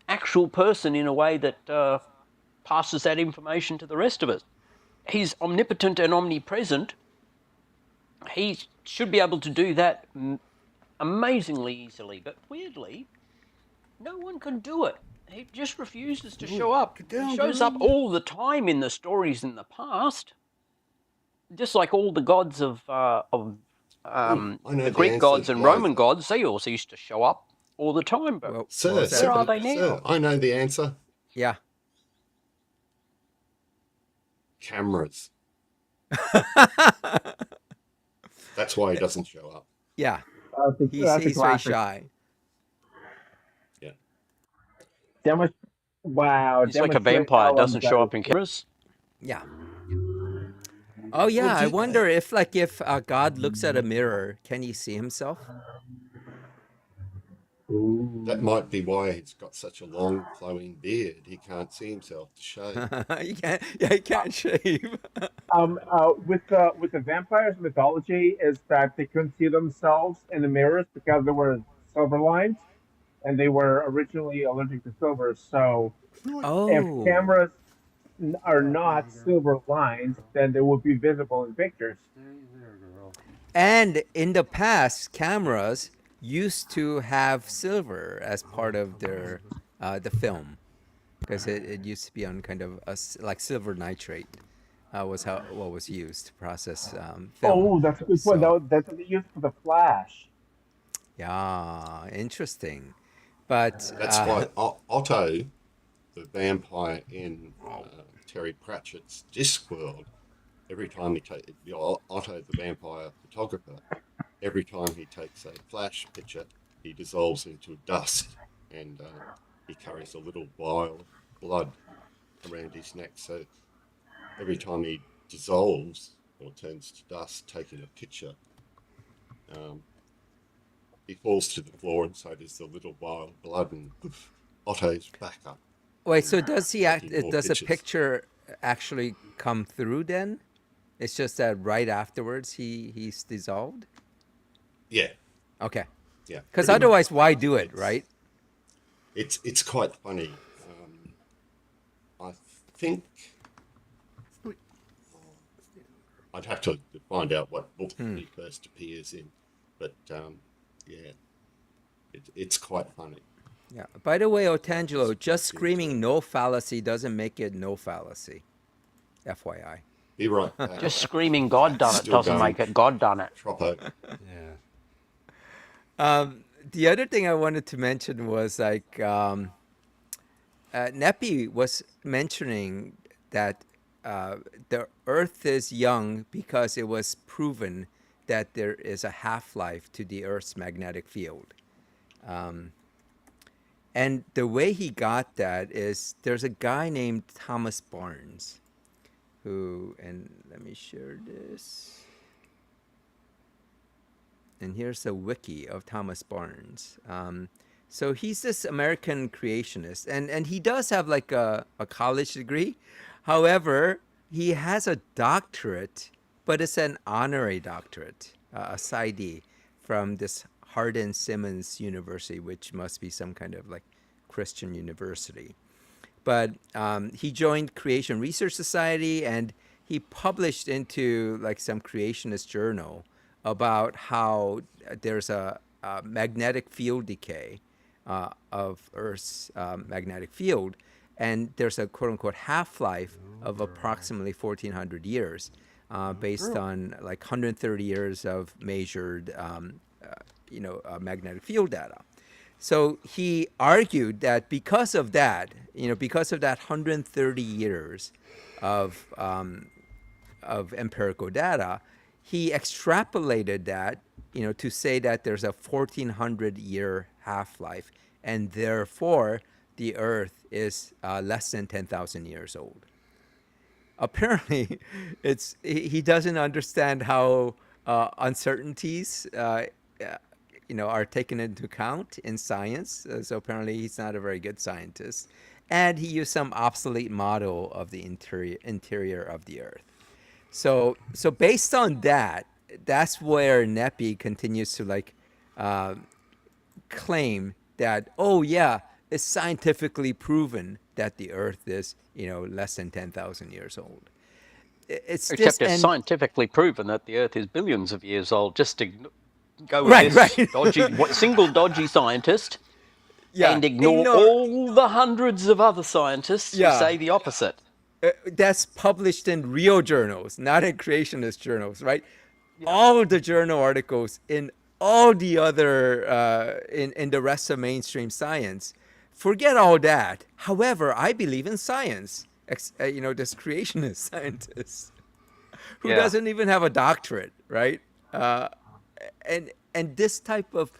actual person in a way that passes that information to the rest of us. He's omnipotent and omnipresent. He should be able to do that amazingly easily, but weirdly, no one can do it. He just refuses to show up. He shows up all the time in the stories in the past, just like all the gods of I know the the Greek answer gods and why- Roman gods. They also used to show up all the time, but well, Sir, what's that? where are they now? Sir, I know the answer. Yeah. Cameras. That's why he doesn't show up. Yeah. He's That's a very classic. shy. Wow. He's like a demonstrate vampire, how doesn't show I'm up in cameras. Yeah. Oh yeah, Well, I wonder if God looks at a mirror, can he see himself? That might be why he's got such a long flowing beard. He can't see himself to shave. He can't shave. With the vampires mythology is that they couldn't see themselves in the mirrors because there were silver lines, and they were originally allergic to silver. So if Oh. cameras are not silver lines, then they would be visible in pictures. And in the past, cameras used to have silver as part of their the film, because it used to be on kind of like silver nitrate was what was used to process film. Oh, that's a good point. So- That's what they used for the flash. Yeah, interesting. But That's why Otto, the vampire in Terry Pratchett's Discworld, every time he takes Otto, the vampire photographer, every time he takes a flash picture, he dissolves into dust, and he carries a little vial of blood around his neck. So every time he dissolves or turns to dust, taking a picture, he falls to the floor, and so does the little vial of blood, and poof, Otto's back up. wait, so does taking more does a pictures. picture actually come through then? It's just that right afterwards he's dissolved? Yeah, Okay. yeah. Because pretty much. otherwise, why do it, right? It's quite funny. I think I'd have to find out what book he first appears in, but yeah, it's quite funny. Yeah. By the way, Otangelo, just screaming no fallacy doesn't make it no fallacy. FYI. Be right back. Just screaming God done it Still doesn't going. make it God done it. Troppo. Yeah. The other thing I wanted to mention was Nepi was mentioning that the Earth is young because it was proven that there is a half-life to the Earth's magnetic field. And the way he got that is there's a guy named Thomas Barnes who, and let me share this. And here's a wiki of Thomas Barnes. So he's this American creationist, and he does have like a college degree. However, he has a doctorate, but it's an honorary doctorate, a PsyD, from this Hardin Simmons University, which must be some kind of like Christian university. But he joined Creation Research Society, and he published into like some creationist journal about how there's a magnetic field decay of Earth's magnetic field, and there's a quote-unquote half-life of approximately 1,400 years, based on like 130 years of measured, magnetic field data. So he argued that because of that, because of that 130 years of empirical data, he extrapolated that, to say that there's a 1,400-year half-life, and therefore the Earth is less than 10,000 years old. Apparently, he doesn't understand how uncertainties, are taken into account in science. So apparently, he's not a very good scientist, and he used some obsolete model of the interior of the Earth. So based on that, that's where Nepi continues to claim that, oh yeah, it's scientifically proven that the Earth is less than 10,000 years old. Except it's scientifically proven that the Earth is billions of years old. Just to go with this single dodgy scientist, and ignore all the hundreds of other scientists who say the opposite. That's published in real journals, not in creationist journals, right? Yeah. All the journal articles in all the other, in the rest of mainstream science, forget all that. However, I believe in science. This creationist scientist who doesn't even have a doctorate, right? And this type of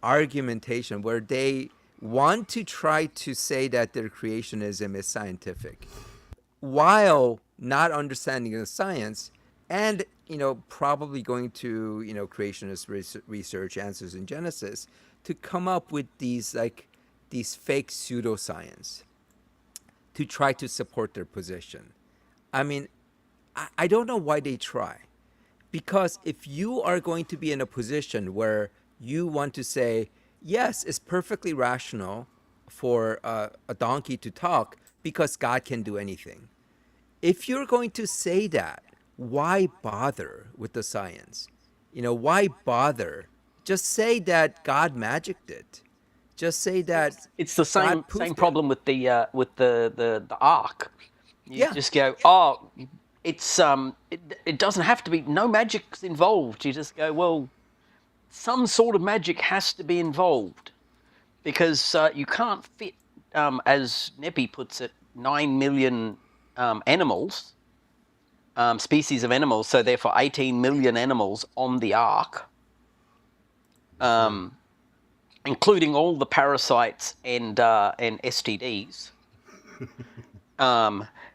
argumentation where they want to try to say that their creationism is scientific, while not understanding the science, and probably going to creationist research, Answers in Genesis, to come up with these fake pseudoscience to try to support their position. I mean, I don't know why they try, because if you are going to be in a position where you want to say, yes, it's perfectly rational for a donkey to talk because God can do anything. If you're going to say that, why bother with the science? Why bother? Just say that God magicked it. Just say that it's the same problem with the ark. You just go, oh, it's it doesn't have to be, no magic's involved. You just go, well, some sort of magic has to be involved, because you can't fit, as Nepi puts it, 9 million animals, species of animals, so therefore 18 million animals on the ark, including all the parasites and STDs.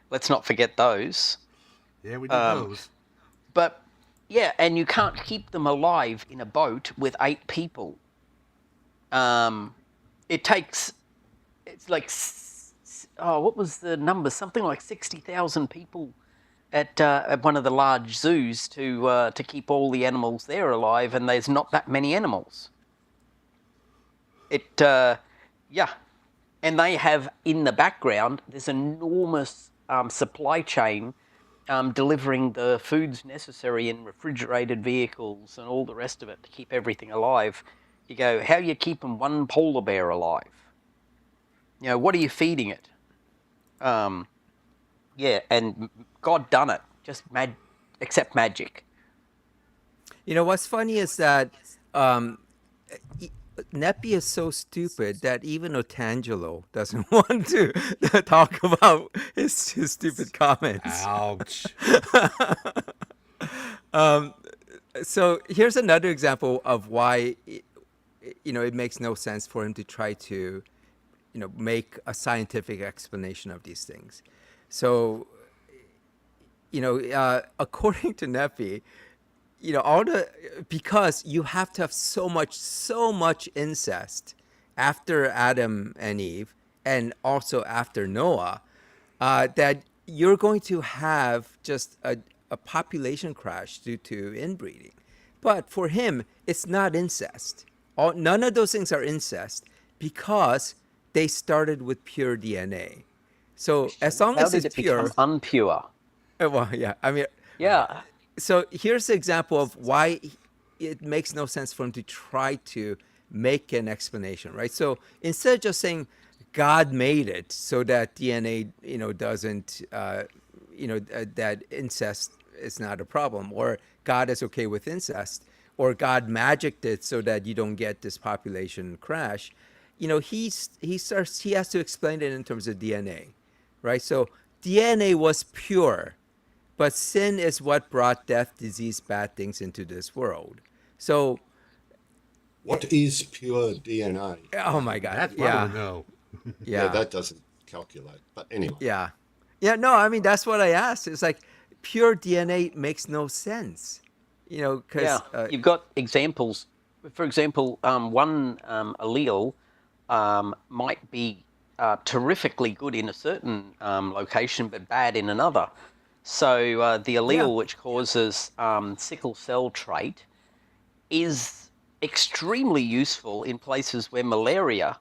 Let's not forget those. Yeah, we did those. But yeah, and you can't keep them alive in a boat with 8 people. It's like, what was the number? Something like 60,000 people at one of the large zoos to keep all the animals there alive, and there's not that many animals. And they have in the background this enormous supply chain delivering the foods necessary in refrigerated vehicles and all the rest of it to keep everything alive. You go, how are you keeping one polar bear alive? What are you feeding it? And God done it. Just except magic. What's funny is that Nepi is so stupid that even Otangelo doesn't want to talk about his stupid comments. Ouch. So here's another example of why it makes no sense for him to try to make a scientific explanation of these things. So, according to Nephi, because you have to have so much incest after Adam and Eve, and also after Noah, that you're going to have just a population crash due to inbreeding. But for him, it's not incest. None of those things are incest because they started with pure DNA. So as long How as did it's it become pure, unpure? well, yeah, I mean, Yeah. so here's the example of why it makes no sense for him to try to make an explanation, right? So instead of just saying God made it so that DNA, doesn't, that incest is not a problem, or God is okay with incest, or God magicked it so that you don't get this population crash. He has to explain it in terms of DNA, right? So DNA was pure, but sin is what brought death, disease, bad things into this world. So, What is pure DNA? oh my God, That's what I want to know. Yeah, that doesn't calculate. But anyway. Yeah. No, I mean that's what I asked. It's like pure DNA makes no sense, because You've got examples. For example, one allele might be terrifically good in a certain location, but bad in another. So the allele which causes sickle cell trait is extremely useful in places where malaria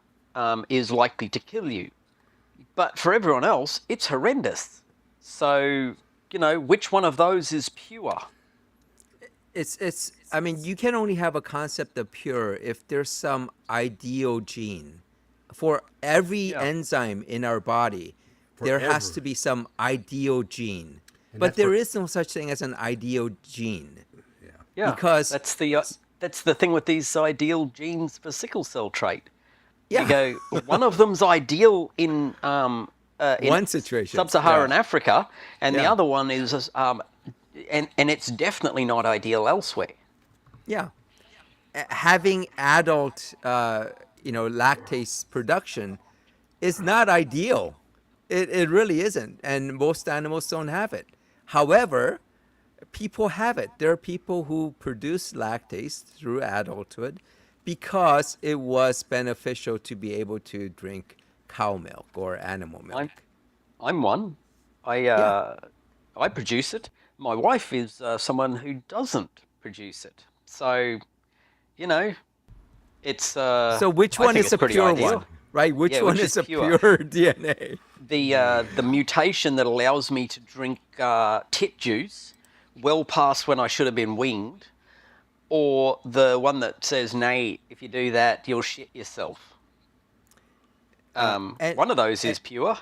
is likely to kill you. But for everyone else, it's horrendous. So, which one of those is pure? it's I mean, you can only have a concept of pure if there's some ideal gene. For every enzyme in our body, there has to be some ideal gene. But there is no such thing as an ideal gene. Yeah, because that's the thing with these ideal genes for sickle cell trait. Yeah. You go, one of them's ideal in one situation, sub-Saharan Africa, and the Yeah. other one is, and it's definitely not ideal elsewhere. Yeah. Having adult, lactase production is not ideal. It really isn't. And most animals don't have it. However, people have it. There are people who produce lactase through adulthood because it was beneficial to be able to drink cow milk or animal milk. I'm one. I produce it. My wife is someone who doesn't produce it. So, it's. So which I one think is it's a pretty pure ideal. one, right? Which one which is is a pure? pure DNA? The mutation that allows me to drink tit juice well past when I should have been weaned, or the one that says, nay, if you do that, you'll shit yourself. One of those is pure.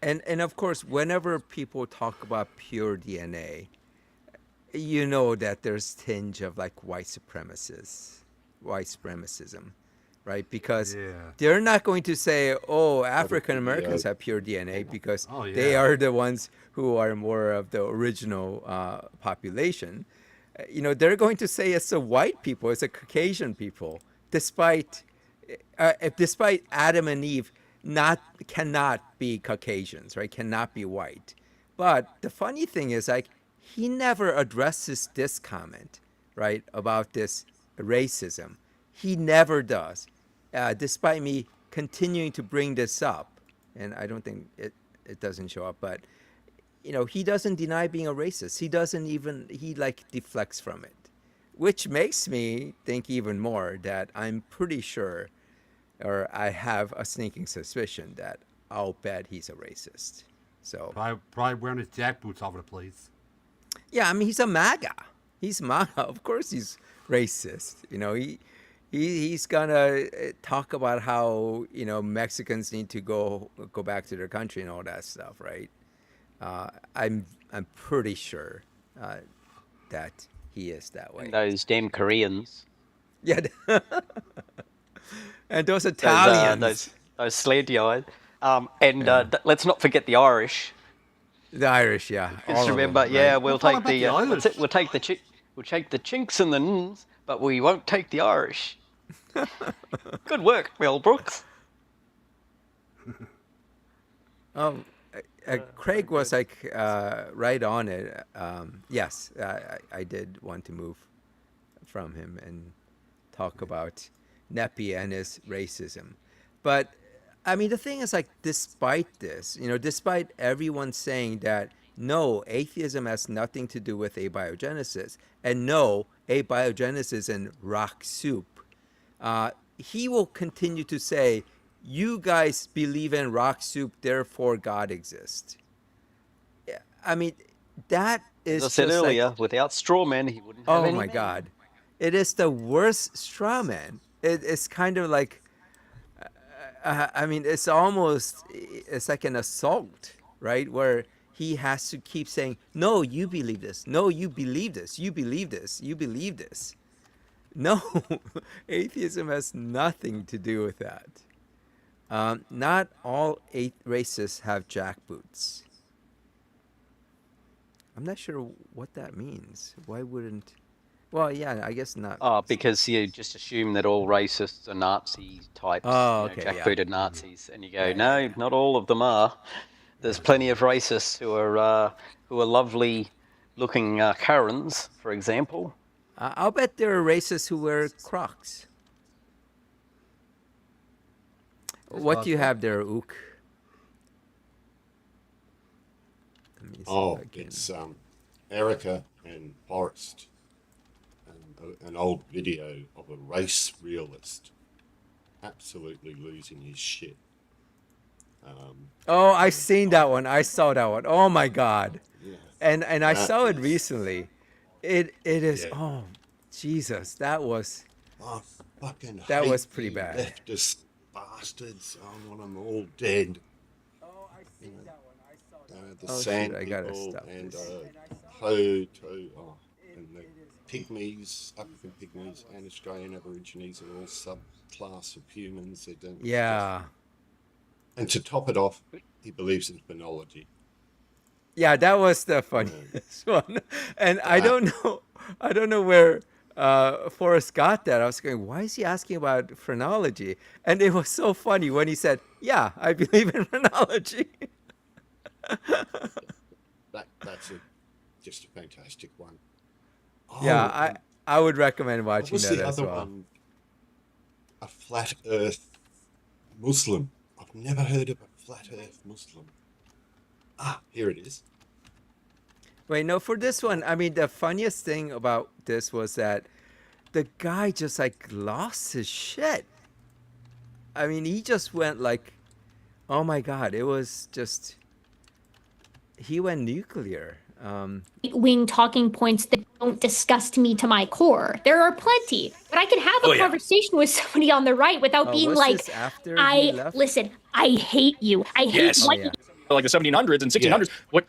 And of course, whenever people talk about pure DNA, you know that there's tinge of like white supremacism, right? Because they're not going to say, oh, African Americans have pure DNA because they are the ones who are more of the original population. They're going to say it's the white people, it's the Caucasian people, despite Adam and Eve cannot be Caucasians, right? Cannot be white. But the funny thing is, like, he never addresses this comment, right, about this racism. He never does, despite me continuing to bring this up. And I don't think it doesn't show up, but he doesn't deny being a racist. He deflects from it, which makes me think even more that I'm pretty sure, or I have a sneaking suspicion that I'll bet he's a racist. So probably wearing his jackboots all over the place. Yeah, I mean, he's a MAGA. He's MAGA. Of course he's racist. He's gonna talk about how Mexicans need to go back to their country and all that stuff, right? I'm pretty sure that he is that way. And those damn Koreans. Yeah, and those Italians, those slanty eyes. Let's not forget the Irish. The Irish, yeah. Just remember, we'll take we'll take the chinks and the nns, but we won't take the Irish. Good work, Mel Brooks. Oh, Craig was like right on it. Yes, I did want to move from him and talk about Nepi and his racism. But I mean, the thing is, like, despite this, despite everyone saying that no, atheism has nothing to do with abiogenesis, and no, abiogenesis and rock soup, he will continue to say, you guys believe in rock soup, therefore God exists. I mean, that As I is said just like, earlier, without straw men, he wouldn't have oh any my men. God. It is the worst straw man. It's kind of like, I mean, it's like an assault, right? Where he has to keep saying, no, you believe this. No, you believe this. You believe this. You believe this. No, atheism has nothing to do with that. Not all races have jackboots. I'm not sure what that means. Why wouldn't... Well, yeah, I guess not. Because you just assume that all racists are Nazi types, Oh, okay, yeah. jackbooted Nazis, and you go, Yeah, no, not all of them are. There's plenty of racists who are lovely looking Karens, for example. I'll bet there are racists who wear Crocs. What do you have there, Ook? Let me see Oh, if I can... it's Erica and Forrest, and an old video of a race realist absolutely losing his shit. Oh, I seen that one. I saw that one. Oh my God. Yeah, And I that saw it is- recently. It is, Yeah. oh, Jesus, that was... I fucking That hate was pretty you bad. leftist bastards. I want them all dead. Oh, I seen that one. I saw that. The Oh, Sand shoot, I gotta People stop and this. and the Pygmies, African Pygmies and Australian Aborigines are all subclass of humans. They don't. Yeah. And to top it off, he believes in phenology. Yeah, that was the funniest one. And I don't know where Forrest got that. I was going, why is he asking about phrenology? And it was so funny when he said, yeah, I believe in phrenology. That's just a fantastic one. Yeah, Oh, I would recommend what watching was that the as other well. one? A flat Earth Muslim. I've never heard of a flat Earth Muslim. Ah, here it is. Wait, no, for this one, I mean, the funniest thing about this was that the guy just like lost his shit. I mean, he just went like, oh my God, it was just, he went nuclear. Wing talking points that don't disgust me to my core. There are plenty, but I can have a conversation with somebody on the right without being was like, this after he left? listen, I hate you. I hate what you like the 1700s and 1600s. What?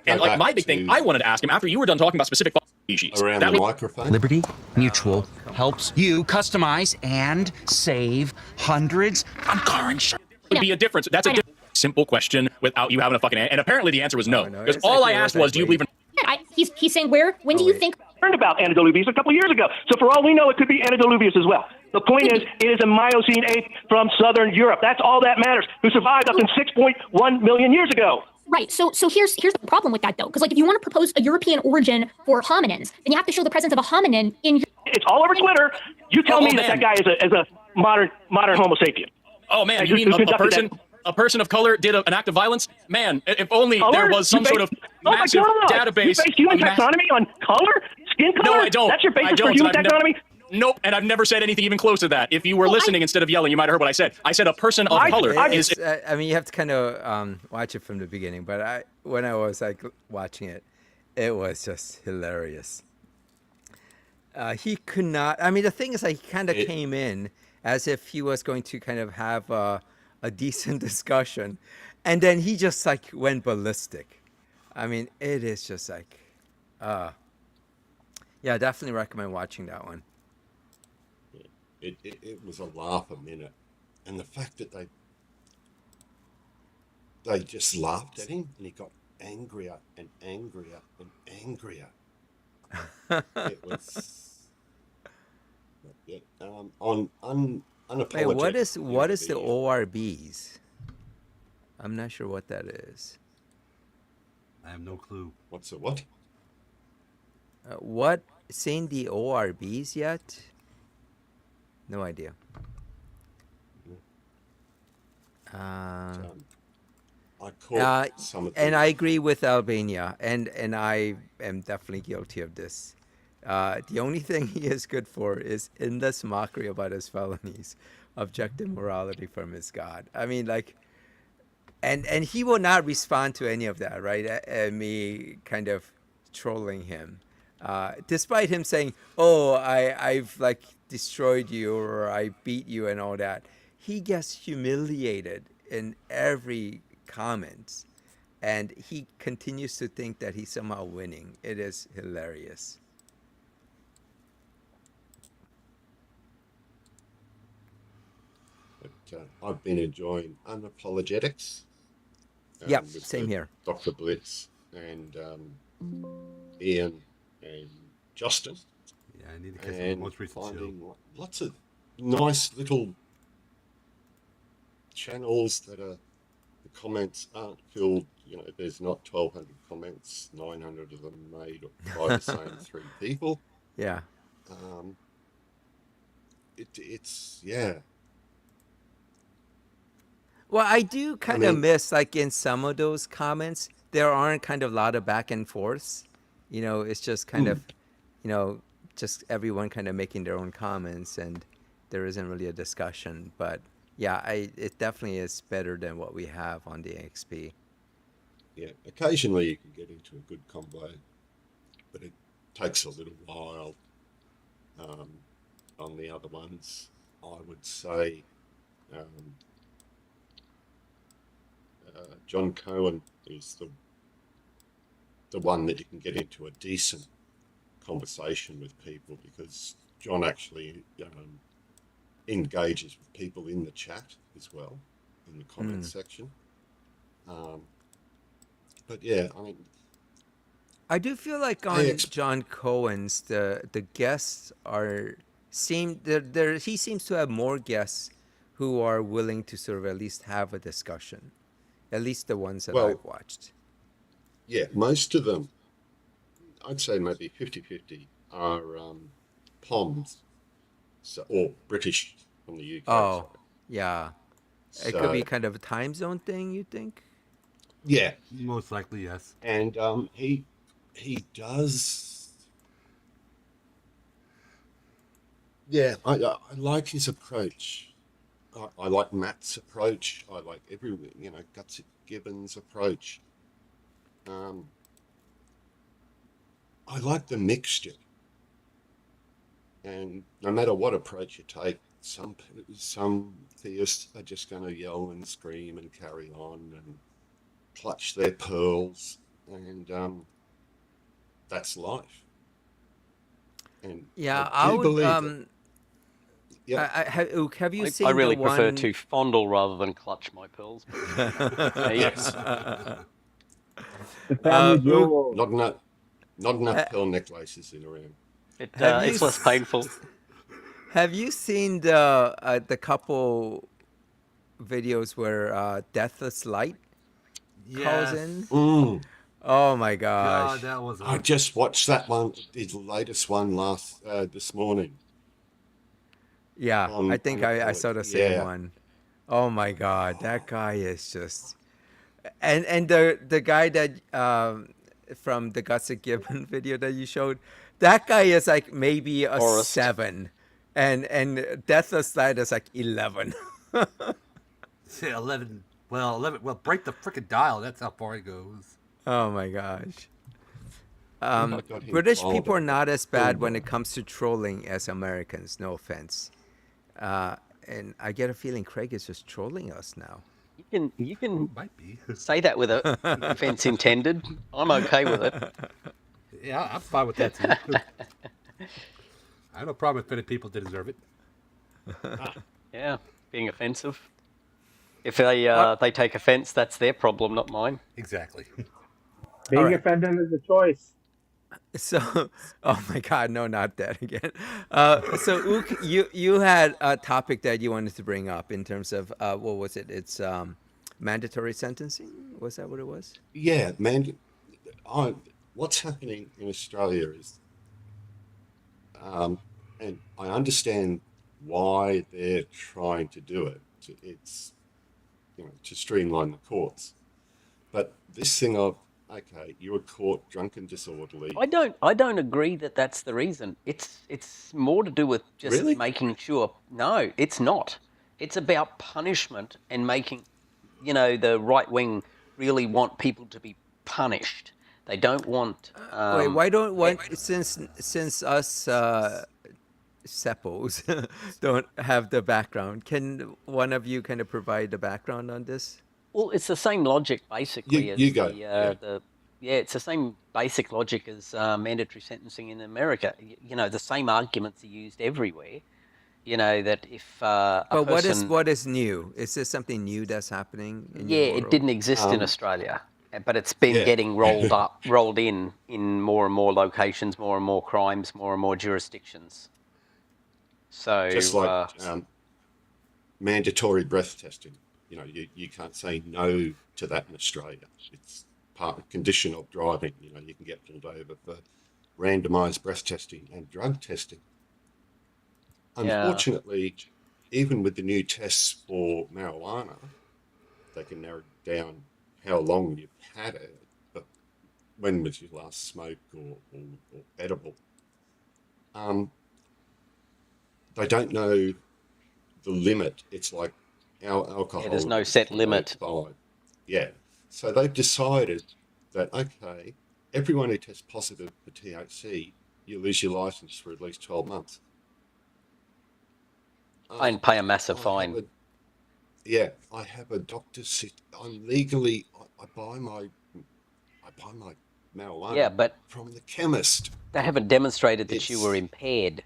And like my big thing, I wanted to ask him after you were done talking about specific species. Around that the microphone. Liberty Mutual helps you customize and save hundreds on car insurance. would be a difference. That's a simple question without you having a fucking answer. And apparently the answer was no. No, Because it's all like I it asked was was, like, do you believe in... He's saying when do you think About Anadoluvius a couple years ago. So for all we know, it could be Anadoluvius as well. The point is, it is a Miocene ape from southern Europe. That's all that matters, who survived up to 6.1 million years ago. Right. So here's the problem with that though, because like if you want to propose a European origin for hominins, then you have to show the presence of a hominin in. It's all over Twitter. You tell me that guy is a modern Homo sapien. Oh man, you mean a person of color did an act of violence? Man, if only there was some sort of massive database. You base human taxonomy on color, skin color? No, I don't. That's your basis for human taxonomy? Nope, and I've never said anything even close to that. If you were listening instead of yelling, you might have heard what I said. I said a person of color is... I mean, you have to kind of watch it from the beginning, but when I was like watching it, it was just hilarious. He could not... I mean, the thing is, like, he kind of came in as if he was going to kind of have a decent discussion, and then he just like went ballistic. I mean, it is just like... yeah, definitely recommend watching that one. It was a laugh a minute, and the fact that they just laughed at him, and he got angrier and angrier and angrier. It was unapologetic. Wait, what is the ORBs? I'm not sure what that is. I have no clue. What's a what? What? Seen the ORBs yet? No idea. I caught some of them. And I agree with Albania, and I am definitely guilty of this. The only thing he is good for is endless mockery about his felonies, objective morality from his God. I mean, like, and he will not respond to any of that, right? Me kind of trolling him, despite him saying, "Oh, I've like destroyed you or I beat you" and all that. He gets humiliated in every comment, and he continues to think that he's somehow winning. It is hilarious. But I've been enjoying Unapologetics. Yep, same here. Dr. Blitz and Ian and Justin. Yeah, I need to catch the most recent show. Lots of nice little channels that are, the comments aren't filled, you know, there's not 1,200 comments, 900 of them made by the same three people. Yeah. It's yeah. Well, I do kind of miss, like, in some of those comments, there aren't kind of a lot of back and forths. You know, it's just kind of, you know, just everyone kind of making their own comments, and there isn't really a discussion. But yeah, it definitely is better than what we have on the XP. Yeah, occasionally you can get into a good combo, but it takes a little while. On the other ones, I would say John Cohen is the one that you can get into a decent conversation with people, because John actually engages with people in the chat as well, in the comment section. But yeah, I mean, I do feel like on John Cohen's, the guests he seems to have more guests who are willing to sort of at least have a discussion, at least the ones that I've watched. Yeah, most of them, I'd say maybe 50-50 are POMs, or British from the UK. Oh, side. Yeah. It could be kind of a time zone thing, you think? Yeah. Most likely, yes. And he does... Yeah, I like his approach. I like Matt's approach. I like Gutsy Gibbons' approach. I like the mixture. And no matter what approach you take, some theists are just going to yell and scream and carry on and clutch their pearls, and that's life. And yeah, I do believe have you seen? I really prefer to fondle rather than clutch my pearls. Yes. The family jewel. Not enough pearl necklaces in around. It's less painful. Have you seen the couple videos where Deathless Light calls in? Oh my gosh! That was. I just watched that one, the latest one this morning. Yeah, I think I saw the same one. Oh my God, that guy is just, and the guy that from the Gutsy Gibbon video that you showed, that guy is like maybe a 7, and Deathless Light is like 11. 11. Well, 11. Well, break the freaking dial. That's how far it goes. Oh my gosh. British people are not as bad when it comes to trolling as Americans. No offense. And I get a feeling Craig is just trolling us now. You can might be. say that with a offense intended. I'm okay with it. Yeah, I'm fine with that too. I have no problem offending people that deserve it. Yeah, being offensive. If they take offense, that's their problem, not mine. Exactly. Being offended is a choice. So, oh my God, no, not that again. So, Ook, you had a topic that you wanted to bring up in terms of what was it? It's mandatory sentencing? Was that what it was? Yeah, man. What's happening in Australia is, and I understand why they're trying to do it. It's, to streamline the courts. But this thing of, okay, you were caught drunk and disorderly. I don't agree that that's the reason. It's more to do with just Really? making sure. No, it's not. It's about punishment and making, the right wing really want people to be punished. They don't want. Wait, why don't since us seppos don't have the background? Can one of you kind of provide the background on this? Well, it's the same logic basically as You go. it's the same basic logic as mandatory sentencing in America. The same arguments are used everywhere. That if a But person, what is new? Is this something new that's happening in yeah, your it world? didn't exist in Australia, but it's been getting rolled in more and more locations, more and more crimes, more and more jurisdictions. So Just like mandatory breath testing. You can't say no to that in Australia. It's condition of driving. You can get pulled over for randomised breath testing and drug testing. Unfortunately, even with the new tests for marijuana, they can narrow down how long you've had it, but when was your last smoke or edible? They don't know the limit. It's like our alcohol. Yeah, there's no set limit. Yeah. So they've decided that, okay, everyone who tests positive for THC, you lose your license for at least 12 months. And pay a massive fine. I have a doctor's. I'm legally. I buy my marijuana from the chemist. They haven't demonstrated that you were impaired.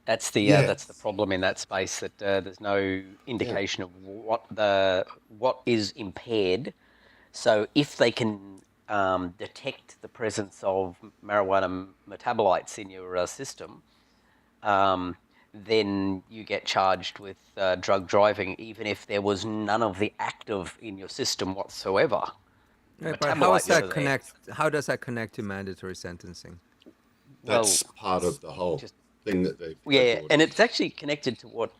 That's the problem in that space. That there's no indication of what is impaired. So if they can detect the presence of marijuana metabolites in your system, then you get charged with drug driving, even if there was none of the active in your system whatsoever. Right, but how does that connect? How does that connect to mandatory sentencing? That's part of the whole thing that they. And it's actually connected to what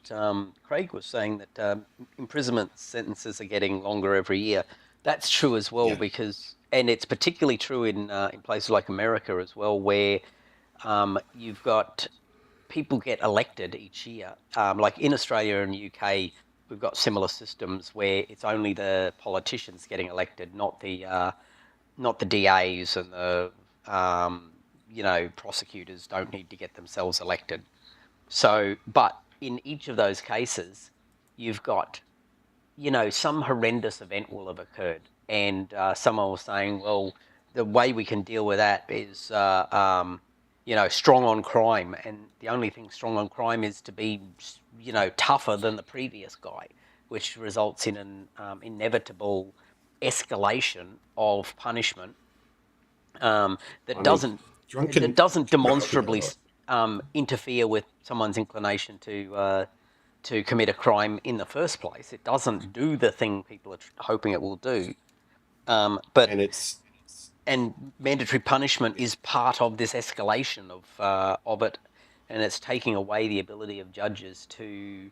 Craig was saying, that imprisonment sentences are getting longer every year. That's true as well, because, and it's particularly true in places like America as well, where you've got people get elected each year. Like in Australia and UK, we've got similar systems where it's only the politicians getting elected, not the DAs and the prosecutors don't need to get themselves elected. So, but in each of those cases, you've got, some horrendous event will have occurred, and someone was saying, well, the way we can deal with that is, strong on crime, and the only thing strong on crime is to be, tougher than the previous guy, which results in an inevitable escalation of punishment that doesn't demonstrably interfere with someone's inclination to commit a crime in the first place. It doesn't do the thing people are hoping it will do. And mandatory punishment is part of this escalation of it, and it's taking away the ability of judges to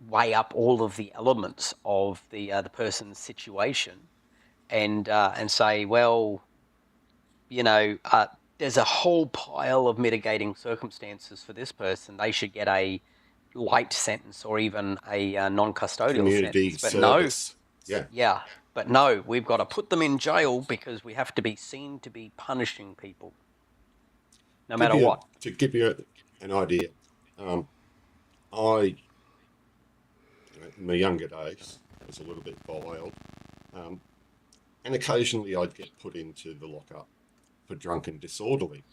weigh up all of the elements of the person's situation, and say, well, there's a whole pile of mitigating circumstances for this person. They should get a light sentence or even a non-custodial community sentence. But service. But no, we've got to put them in jail because we have to be seen to be punishing people, no matter what. To give you an idea, I, in my younger days, was a little bit wild, and occasionally I'd get put into the lockup for drunk and disorderly,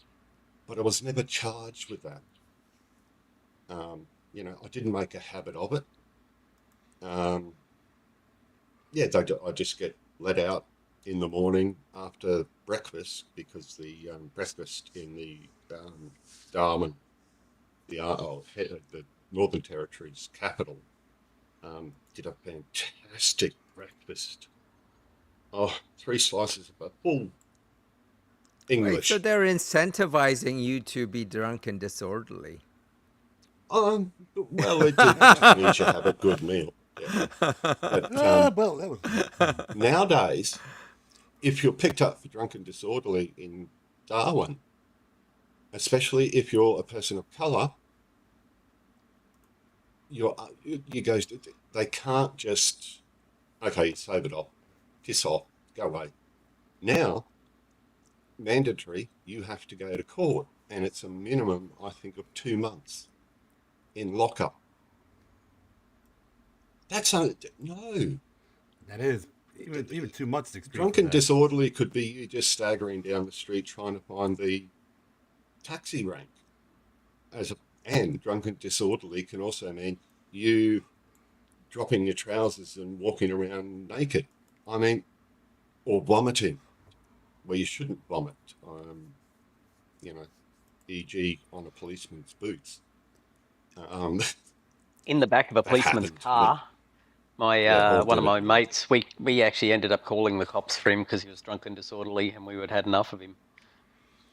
but I was never charged with that. I didn't make a habit of it. I just get let out in the morning after breakfast, because the breakfast in the Darwin, the Northern Territory's capital, Did a fantastic breakfast. Oh, 3 slices of a full English. Right, so they're incentivizing you to be drunk and disorderly. Well, it just means you have a good meal. Yeah. But, well, that was nowadays, if you're picked up for drunk and disorderly in Darwin, especially if you're a person of colour, they can't just, okay, save it off, piss off, go away. Now, mandatory, you have to go to court, and it's a minimum, I think, of 2 months in lockup. No. That is even 2 months experience. Drunk and disorderly could be you just staggering down the street trying to find the taxi rank. And drunk and disorderly can also mean you dropping your trousers and walking around naked. I mean, or vomiting where you shouldn't vomit. E.g. on a policeman's boots. In the back of a policeman's car. One of my mates, we actually ended up calling the cops for him because he was drunk and disorderly, and we had had enough of him.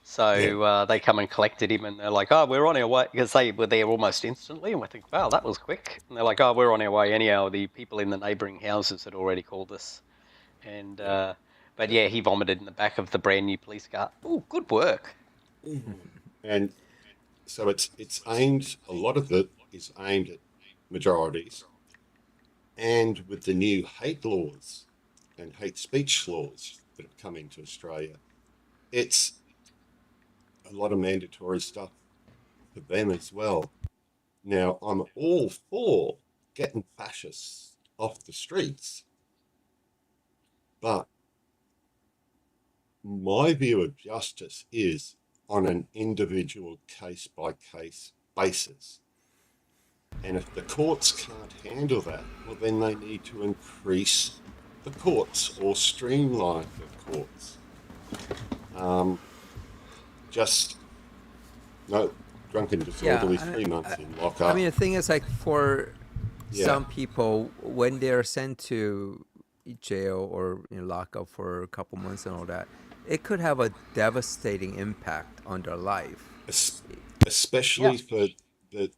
So they come and collected him, and they're like, "Oh, we're on our way," because they were there almost instantly, and we think, "Wow, that was quick." And they're like, "Oh, we're on our way anyhow." The people in the neighbouring houses had already called us, and but yeah, he vomited in the back of the brand new police car. Oh, good work. And so it's aimed. A lot of it is aimed at majorities. And with the new hate laws and hate speech laws that have come into Australia, it's a lot of mandatory stuff for them as well. Now, I'm all for getting fascists off the streets, but my view of justice is on an individual case-by-case basis. And if the courts can't handle that, well, then they need to increase the courts or streamline the courts. Drunk and disorderly, 3 months in lockup. I mean, the thing is, like, for some people, when they're sent to jail or lockup for a couple months and all that, it could have a devastating impact on their life. Especially for the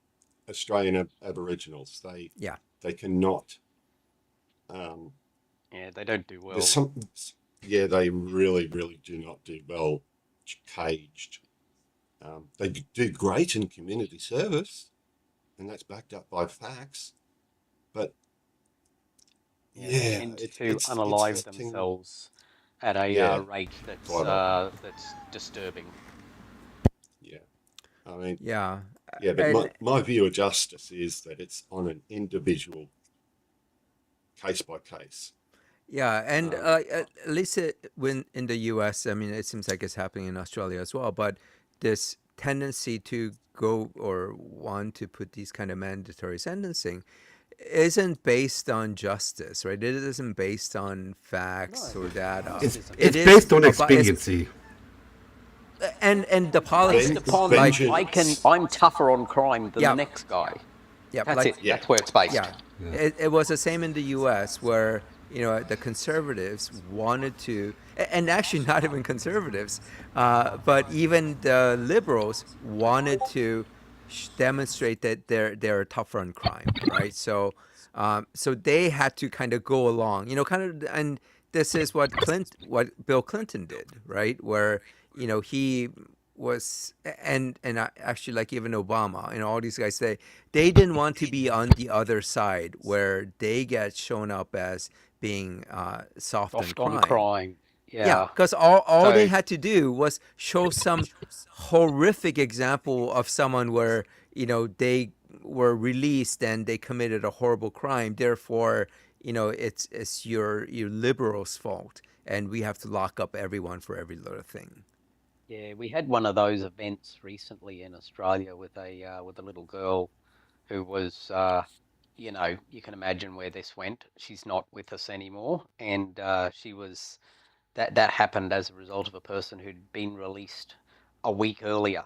Australian Aboriginals. They cannot. They don't do well. They really, really do not do well caged. They do great in community service, and that's backed up by facts. But they tend to unalive themselves at a rate that's disturbing. Yeah, I mean, but my view of justice is that it's on an individual case by case. Yeah, and at least when in the U.S., I mean, it seems like it's happening in Australia as well. But this tendency to go or want to put these kind of mandatory sentencing isn't based on justice, right? It isn't based on facts or data. It's based on expediency. And the politics. Based upon I'm tougher on crime than the next guy. Yeah, that's it. That's where it's based. Yeah. It was the same in the U.S. where the conservatives wanted to, and actually not even conservatives, but even the liberals wanted to demonstrate that they're tougher on crime, right? So they had to kind of go along, and this is what Bill Clinton did, right? Where he was, and actually, like, even Obama, all these guys they didn't want to be on the other side where they get shown up as being soft on crime. Yeah, because all they had to do was show some horrific example of someone where they were released and they committed a horrible crime. Therefore, it's your liberals' fault, and we have to lock up everyone for every little thing. Yeah, we had one of those events recently in Australia with a little girl who was, you can imagine where this went. She's not with us anymore, and she was. That happened as a result of a person who'd been released a week earlier.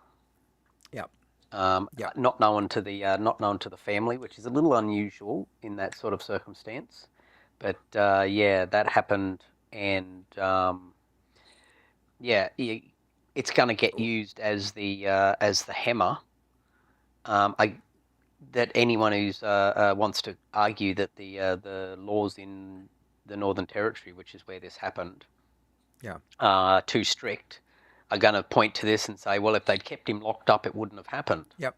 Yeah. not known to the family, which is a little unusual in that sort of circumstance. But that happened, and it's going to get used as the hammer. That anyone who's wants to argue that the laws in the Northern Territory, which is where this happened, are too strict, are going to point to this and say, well, if they'd kept him locked up, it wouldn't have happened. Yep.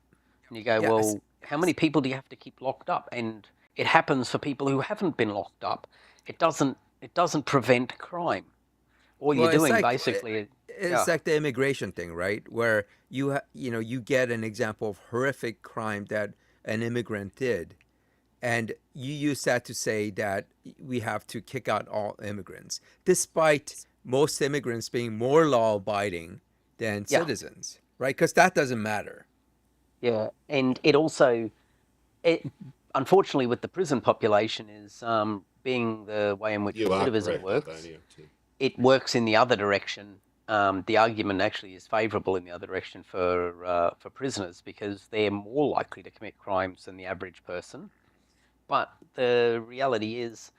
And you go, well, how many people do you have to keep locked up? And it happens for people who haven't been locked up. It doesn't prevent crime. All you're doing basically. It's like the immigration thing, right? Where you get an example of horrific crime that an immigrant did, and you use that to say that we have to kick out all immigrants, despite most immigrants being more law-abiding than citizens, right? Because that doesn't matter. Yeah, and it also, unfortunately, with the prison population, is being the way in which recidivism works. It works in the other direction. The argument actually is favourable in the other direction for prisoners because they're more likely to commit crimes than the average person. But the reality is,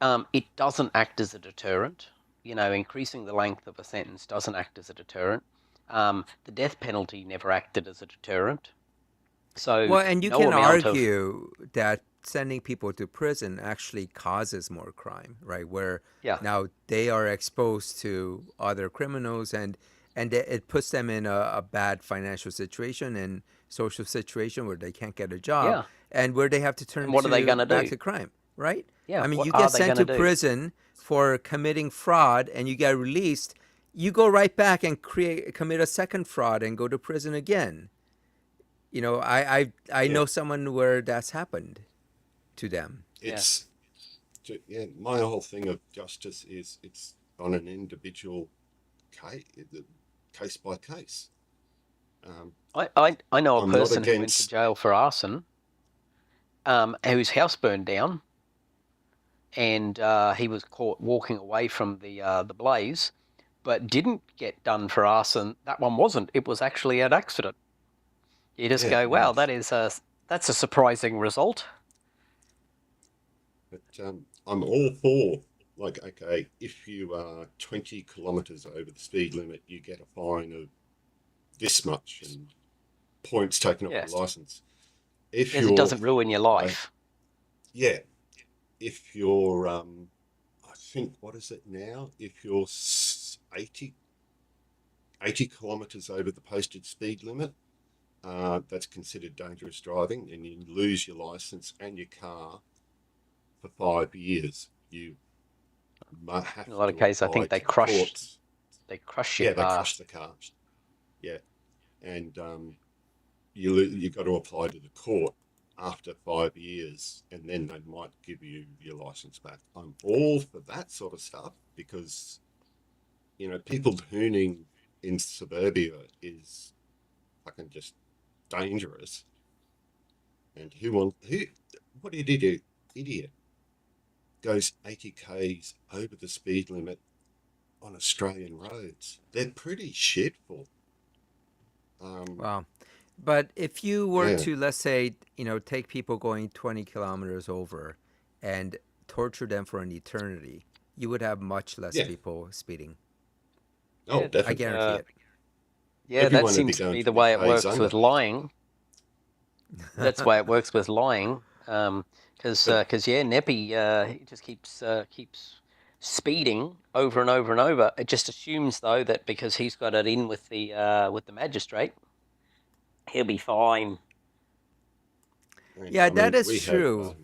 it doesn't act as a deterrent. Increasing the length of a sentence doesn't act as a deterrent. The death penalty never acted as a deterrent. So, and you can argue that sending people to prison actually causes more crime, right? Where now they are exposed to other criminals, and it puts them in a bad financial situation and social situation where they can't get a job, and where they have to turn back to crime, right? Yeah, I mean, you get sent to prison for committing fraud, and you get released. You go right back and commit a second fraud and go to prison again. I know someone where that's happened to them. My whole thing of justice is it's on an individual case by case. I know a person who went to jail for arson, whose house burned down, and he was caught walking away from the blaze, but didn't get done for arson. That one wasn't. It was actually an accident. You just go, wow, that's a surprising result. But I'm all for, if you are 20 kilometres over the speed limit, you get a fine of this much and points taken off your licence. Because it doesn't ruin your life. If you're, I think, what is it now? If you're 80 kilometres over the posted speed limit, that's considered dangerous driving, and you lose your licence and your car for 5 years. You have in a lot of cases, I think they crush your car. They crush the car. Yeah, and you got to apply to the court after 5 years, and then they might give you your licence back. I'm all for that sort of stuff because people hooning in suburbia is fucking just dangerous. And what did he do? Idiot. Goes 80 k's over the speed limit on Australian roads. They're pretty shitful. Wow. But if you were to, let's say, take people going 20 kilometers over and torture them for an eternity, you would have much less people speeding. Oh, definitely. I guarantee it. Yeah, everyone that seems to be the way it works with lying. That's the way it works with lying. Because Neppy he just keeps speeding over and over and over. It just assumes though that because he's got it in with the magistrate, he'll be fine. Yeah, that is true.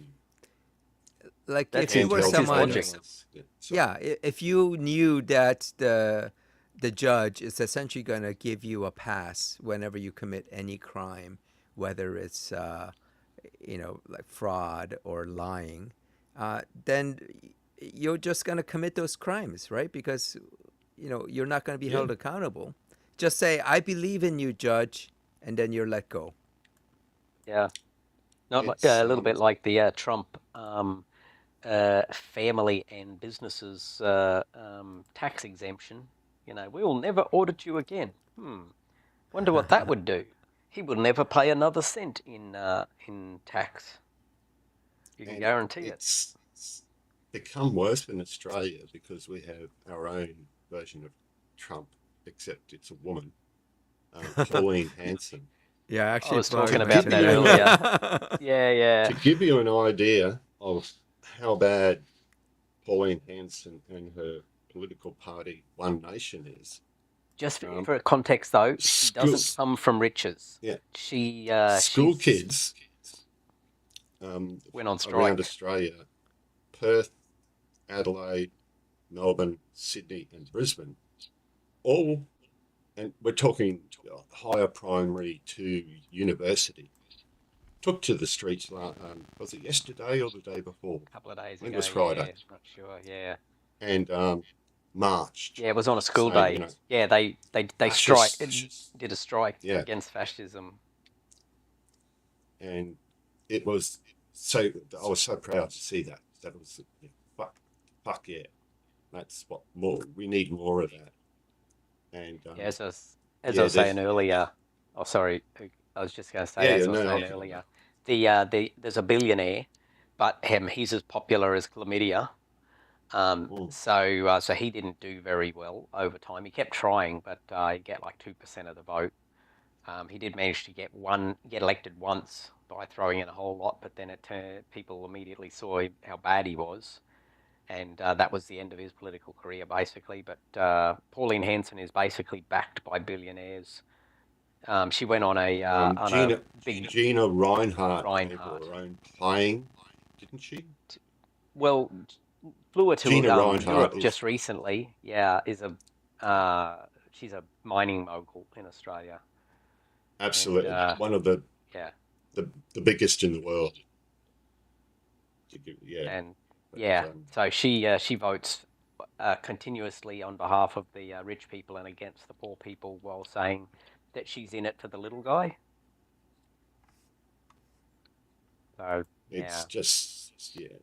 If you were someone, if you knew that the judge is essentially going to give you a pass whenever you commit any crime, whether it's like fraud or lying, then you're just going to commit those crimes, right? Because you're not going to be held accountable. Just say, "I believe in you, judge," and then you're let go. Yeah, a little bit like the Trump family and businesses tax exemption. We will never audit you again. Wonder what that would do. He will never pay another cent in tax. You can guarantee it. It's become worse in Australia because we have our own version of Trump, except it's a woman, Pauline Hanson. Yeah, actually, I was talking about that earlier. Yeah. To give you an idea of how bad Pauline Hanson and her political party, One Nation, is. Just for context, though, she doesn't come from riches. Yeah. School kids went on strike around Australia, Perth, Adelaide, Melbourne, Sydney, and Brisbane, all, and we're talking higher primary to university, took to the streets. Was it yesterday or the day before? A couple of days ago. It was Friday. Yeah, not sure. Yeah. And marched. Yeah, it was on a school day. You know, yeah, they did a strike against fascism. And it was so. I was so proud to see that. That was fuck yeah. That's what more we need more of that. And as I was saying earlier. Oh, sorry. I was just going to say earlier. There's a billionaire, but he's as popular as chlamydia. So he didn't do very well over time. He kept trying, but he get like 2% of the vote. He did manage to get elected once by throwing in a whole lot, but then people immediately saw how bad he was, and that was the end of his political career, basically. But Pauline Hanson is basically backed by billionaires. She went on a big Gina Reinhardt had her own plane, didn't she? Well, flew her to Europe just recently. Yeah, she's a mining mogul in Australia. Absolutely, and, one of the biggest in the world. Yeah, so she votes continuously on behalf of the rich people and against the poor people, while saying that she's in it for the little guy. So it's just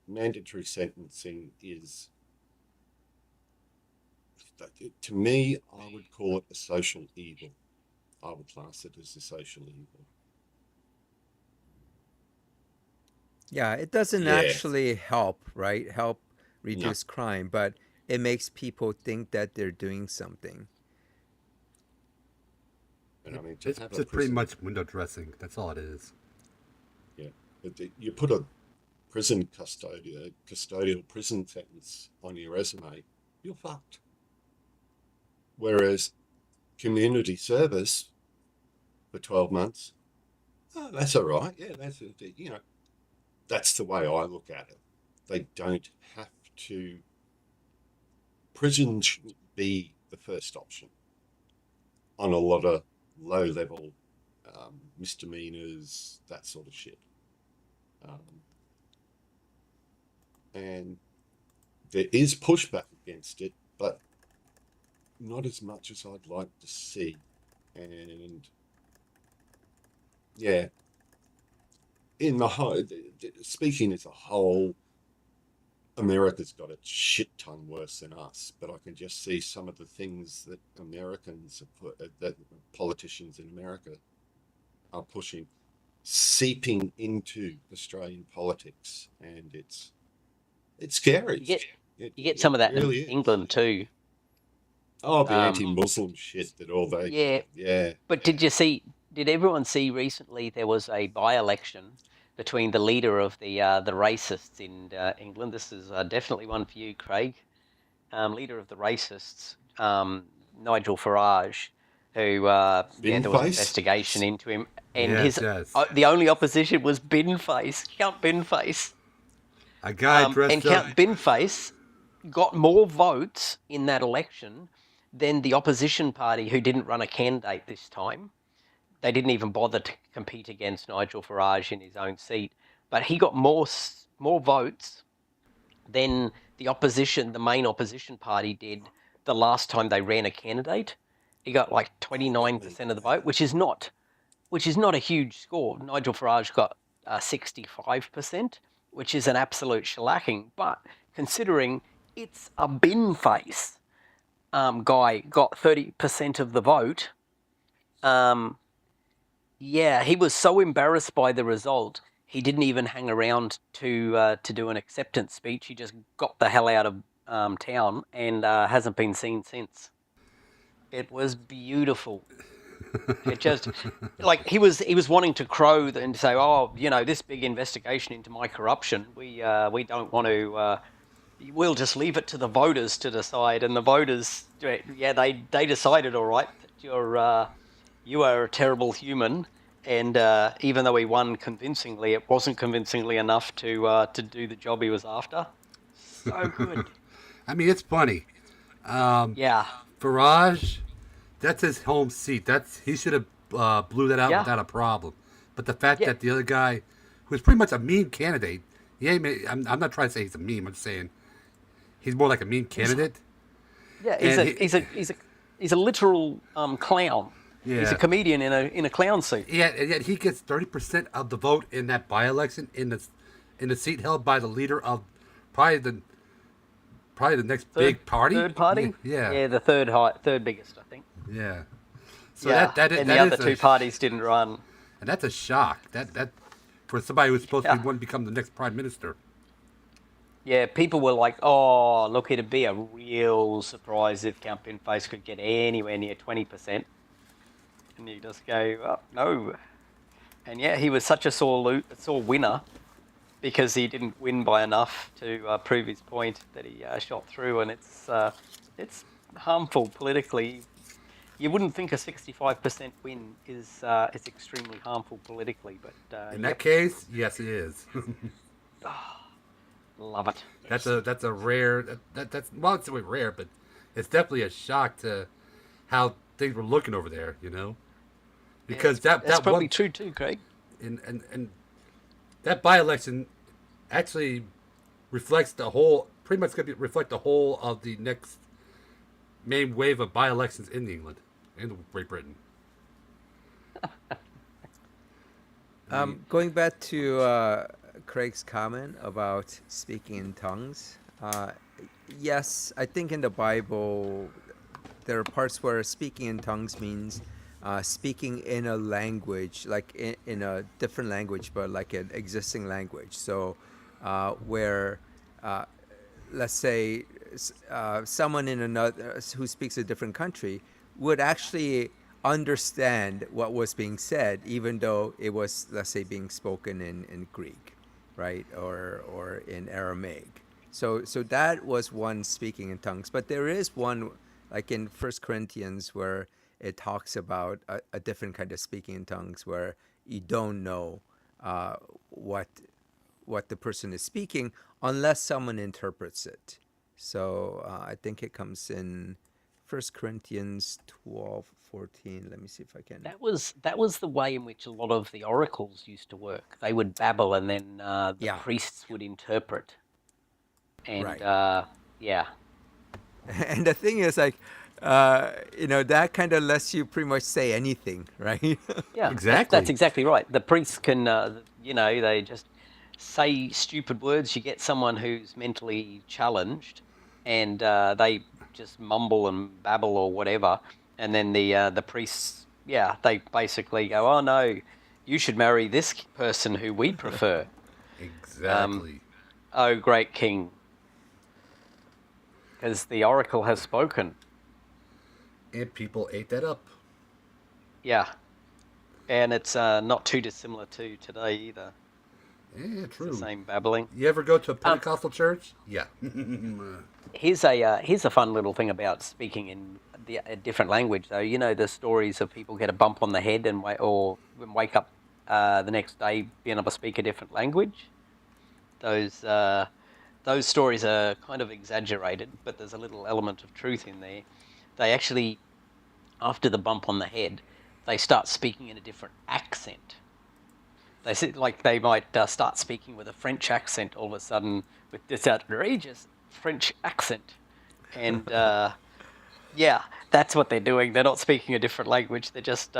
mandatory sentencing is, to me, I would call it a social evil. I would class it as a social evil. Yeah, it doesn't actually help, right? Help reduce crime, but it makes people think that they're doing something. And I mean, it's pretty much window dressing. That's all it is. Yeah, you put a custodial prison sentence on your resume, you're fucked. Whereas community service for 12 months, that's all right. Yeah, that's the way I look at it. They don't have to. Prison shouldn't be the first option on a lot of low-level misdemeanors, that sort of shit. And there is pushback against it, but not as much as I'd like to see. And yeah, in the whole, speaking as a whole, America's got a shit ton worse than us, but I can just see some of the things that Americans have that politicians in America are pushing, seeping into Australian politics, and it's scary. You get some of that really in England too. Oh, the anti-Muslim shit that all they... Yeah. But did everyone see recently there was a by-election between the leader of the racists in England? This is definitely one for you, Craig. Leader of the racists, Nigel Farage, who there was an investigation into him, and the only opposition was Binface, Count Binface. A guy dressed and Count Binface got more votes in that election than the opposition party, who didn't run a candidate this time. They didn't even bother to compete against Nigel Farage in his own seat, but he got more votes than the main opposition party did the last time they ran a candidate. He got like 29% of the vote, which is not a huge score. Nigel Farage got 65%, which is an absolute shellacking. But considering it's a bin-face guy got 30% of the vote, Yeah, he was so embarrassed by the result, he didn't even hang around to do an acceptance speech. He just got the hell out of town and hasn't been seen since. It was beautiful. It just like he was wanting to crow and say, "Oh, this big investigation into my corruption. We don't want to. We'll just leave it to the voters to decide." And the voters, yeah, they decided, all right, that you are a terrible human. And even though he won convincingly, it wasn't convincingly enough to do the job he was after. So good. I mean, it's funny. Yeah. Farage, that's his home seat. He should have blew that out without a problem. But the fact that the other guy, who's pretty much a meme candidate, I'm not trying to say he's a meme. I'm saying he's more like a meme candidate. Yeah, he's a literal clown. Yeah. He's a comedian in a clown suit. Yeah, and yet he gets 30% of the vote in that by-election in the seat held by the leader of probably the next big party. Third party? Yeah. Yeah, the third biggest, I think. Yeah. So and the other two parties didn't run. And that's a shock. That for somebody who's supposed to want to become the next prime minister. Yeah, people were like, "Oh, look, it'd be a real surprise if Campaign Face could get anywhere near 20%." And you just go, "Oh, no." And yeah, he was such a sore winner because he didn't win by enough to prove his point that he shot through, and it's harmful politically. You wouldn't think a 65% win is extremely harmful politically, but in that case, yes, it is. Love it. That's a rare. That's well, it's rare, but it's definitely a shock to how things were looking over there. Because that's probably true too, Craig. And that by-election actually reflects pretty much going to reflect the whole of the next main wave of by-elections in England and Great Britain. Going back to Craig's comment about speaking in tongues, yes, I think in the Bible there are parts where speaking in tongues means speaking in a language, like in a different language, but like an existing language. So where, let's say, someone in another who speaks a different country would actually understand what was being said, even though it was, let's say, being spoken in Greek, right, or in Aramaic. So that was one speaking in tongues. But there is one, like in 1 Corinthians, where it talks about a different kind of speaking in tongues, where you don't know what the person is speaking unless someone interprets it. So I think it comes in 1 Corinthians 12:14. Let me see if I can. That was the way in which a lot of the oracles used to work. They would babble, and then the priests would interpret. And right. Yeah. And the thing is, like, that kind of lets you pretty much say anything, right? Yeah, exactly. That's exactly right. The priests can, they just say stupid words. You get someone who's mentally challenged, and they just mumble and babble or whatever, and then the priests, they basically go, "Oh no, you should marry this person who we prefer." Exactly. Oh, great king, because the oracle has spoken. And people ate that up. Yeah, and it's not too dissimilar to today either. Yeah, true. It's the same babbling. You ever go to a Pentecostal church? Yeah. Here's a fun little thing about speaking in a different language, though. The stories of people get a bump on the head and wake up the next day being able to speak a different language. Those stories are kind of exaggerated, but there's a little element of truth in there. They actually, after the bump on the head, they start speaking in a different accent. They might start speaking with a French accent all of a sudden with this outrageous French accent. And that's what they're doing. They're not speaking a different language. They're just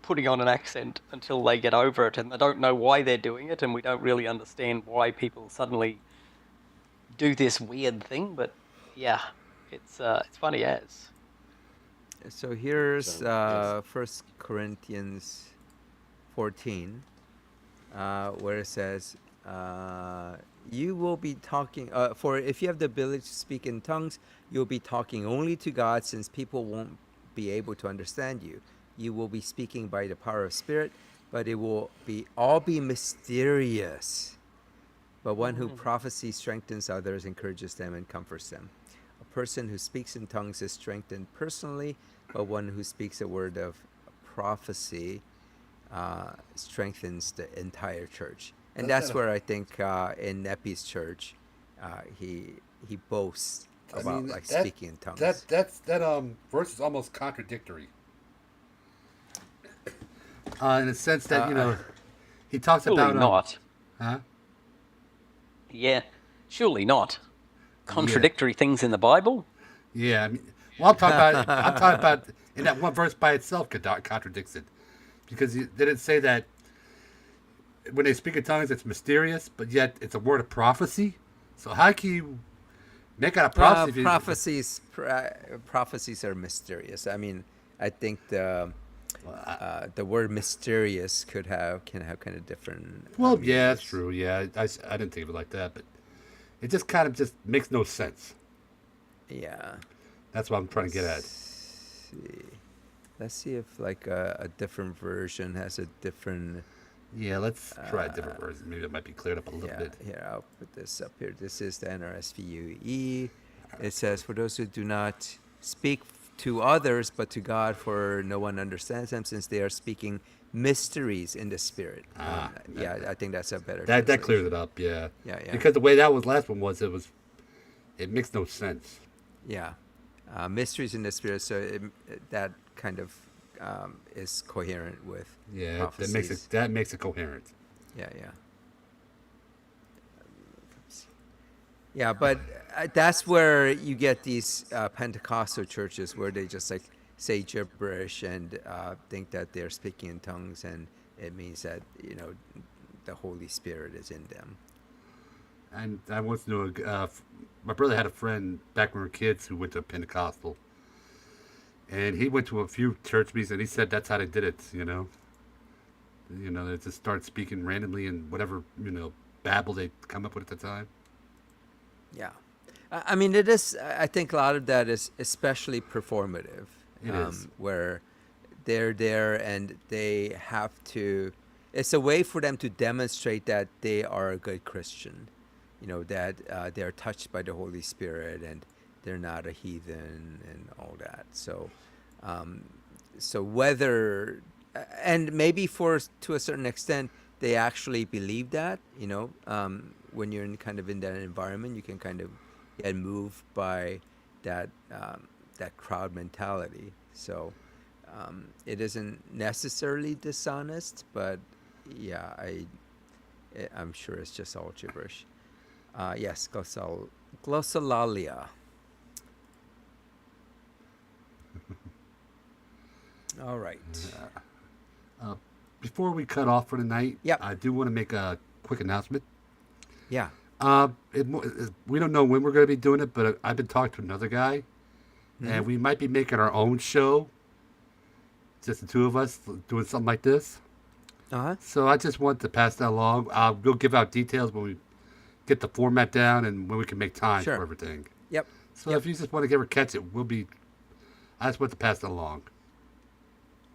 putting on an accent until they get over it, and they don't know why they're doing it, and we don't really understand why people suddenly do this weird thing. But yeah, it's funny as. So here's 1 Corinthians 14, where it says, you will be talking, for if you have the ability to speak in tongues, you'll be talking only to God, since people won't be able to understand you. You will be speaking by the power of Spirit, but it will all be mysterious. But one who prophesies strengthens others, encourages them, and comforts them. A person who speaks in tongues is strengthened personally, but one who speaks a word of prophecy strengthens the entire church. And that's where I think in Nepi's church, he boasts about speaking in tongues. That verse is almost contradictory. In the sense that he talks surely about not. Huh? Yeah, surely not. Contradictory things in the Bible. Yeah, I mean, well, I'm talking about in that one verse by itself contradicts it, because they didn't say that when they speak in tongues it's mysterious, but yet it's a word of prophecy. So how can you make out a prophecy? Prophecies are mysterious. I mean, I think the word mysterious can have kind of different. Well, yeah, that's true. Yeah, I didn't think of it like that, but it just kind of just makes no sense. Yeah, that's what I'm trying to get at. Let's see if like a different version has a different. Yeah, let's try a different version. Maybe it might be cleared up a little bit. Here, I'll put this up here. This is the NRSVUE. It says, "For those who do not speak to others but to God, for no one understands them, since they are speaking mysteries in the Spirit." I think that's a better. That clears it up. Yeah. Yeah. Because the way that last one was, it makes no sense. Yeah, mysteries in the Spirit. So that kind of is coherent with. Yeah, prophecies. that makes it coherent. Yeah. Yeah, but that's where you get these Pentecostal churches where they just like say gibberish and think that they're speaking in tongues, and it means that the Holy Spirit is in them. And I once knew my brother had a friend back when we were kids who went to a Pentecostal, and he went to a few church meetings, and he said that's how they did it. They just start speaking randomly and whatever babble they come up with at the time. Yeah. I mean, it is. I think a lot of that is especially performative. It is. Where they're there and they have to. It's a way for them to demonstrate that they are a good Christian. That they're touched by the Holy Spirit and they're not a heathen and all that. So whether, and maybe to a certain extent, they actually believe that. When you're in that environment, you can kind of get moved by that crowd mentality. So it isn't necessarily dishonest, but yeah, I'm sure it's just all gibberish. Yes, glossolalia. All right. Before we cut off for the night, yep. I do want to make a quick announcement. Yeah. We don't know when we're going to be doing it, but I've been talking to another guy, and we might be making our own show, just the two of us doing something like this. Uh-huh. So I just want to pass that along. We'll give out details when we get the format down and when we can make time for everything. Yep. So if you just want to ever catch it, I just want to pass that along.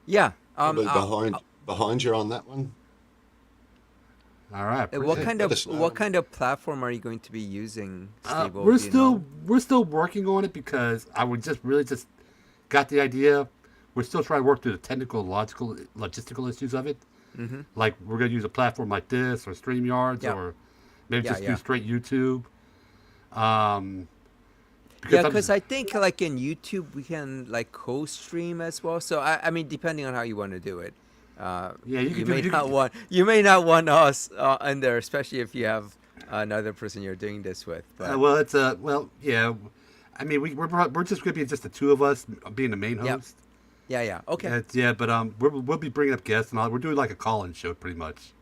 Yeah. Behind you on that one. All right. What kind of platform are you going to be using, Steve? We're still working on it, because I would just got the idea. We're still trying to work through the technical, logistical issues of it. Mm-hmm. Like, we're going to use a platform like this or StreamYards or maybe just do straight YouTube. Because I think like in YouTube we can like co-stream as well. So I mean, depending on how you want to do it. You may not want us in there, especially if you have another person you're doing this with. But. I mean, we're just going to be just the two of us being the main host. Yeah. Okay. But we'll be bringing up guests and all. We're doing like a call-in show pretty much.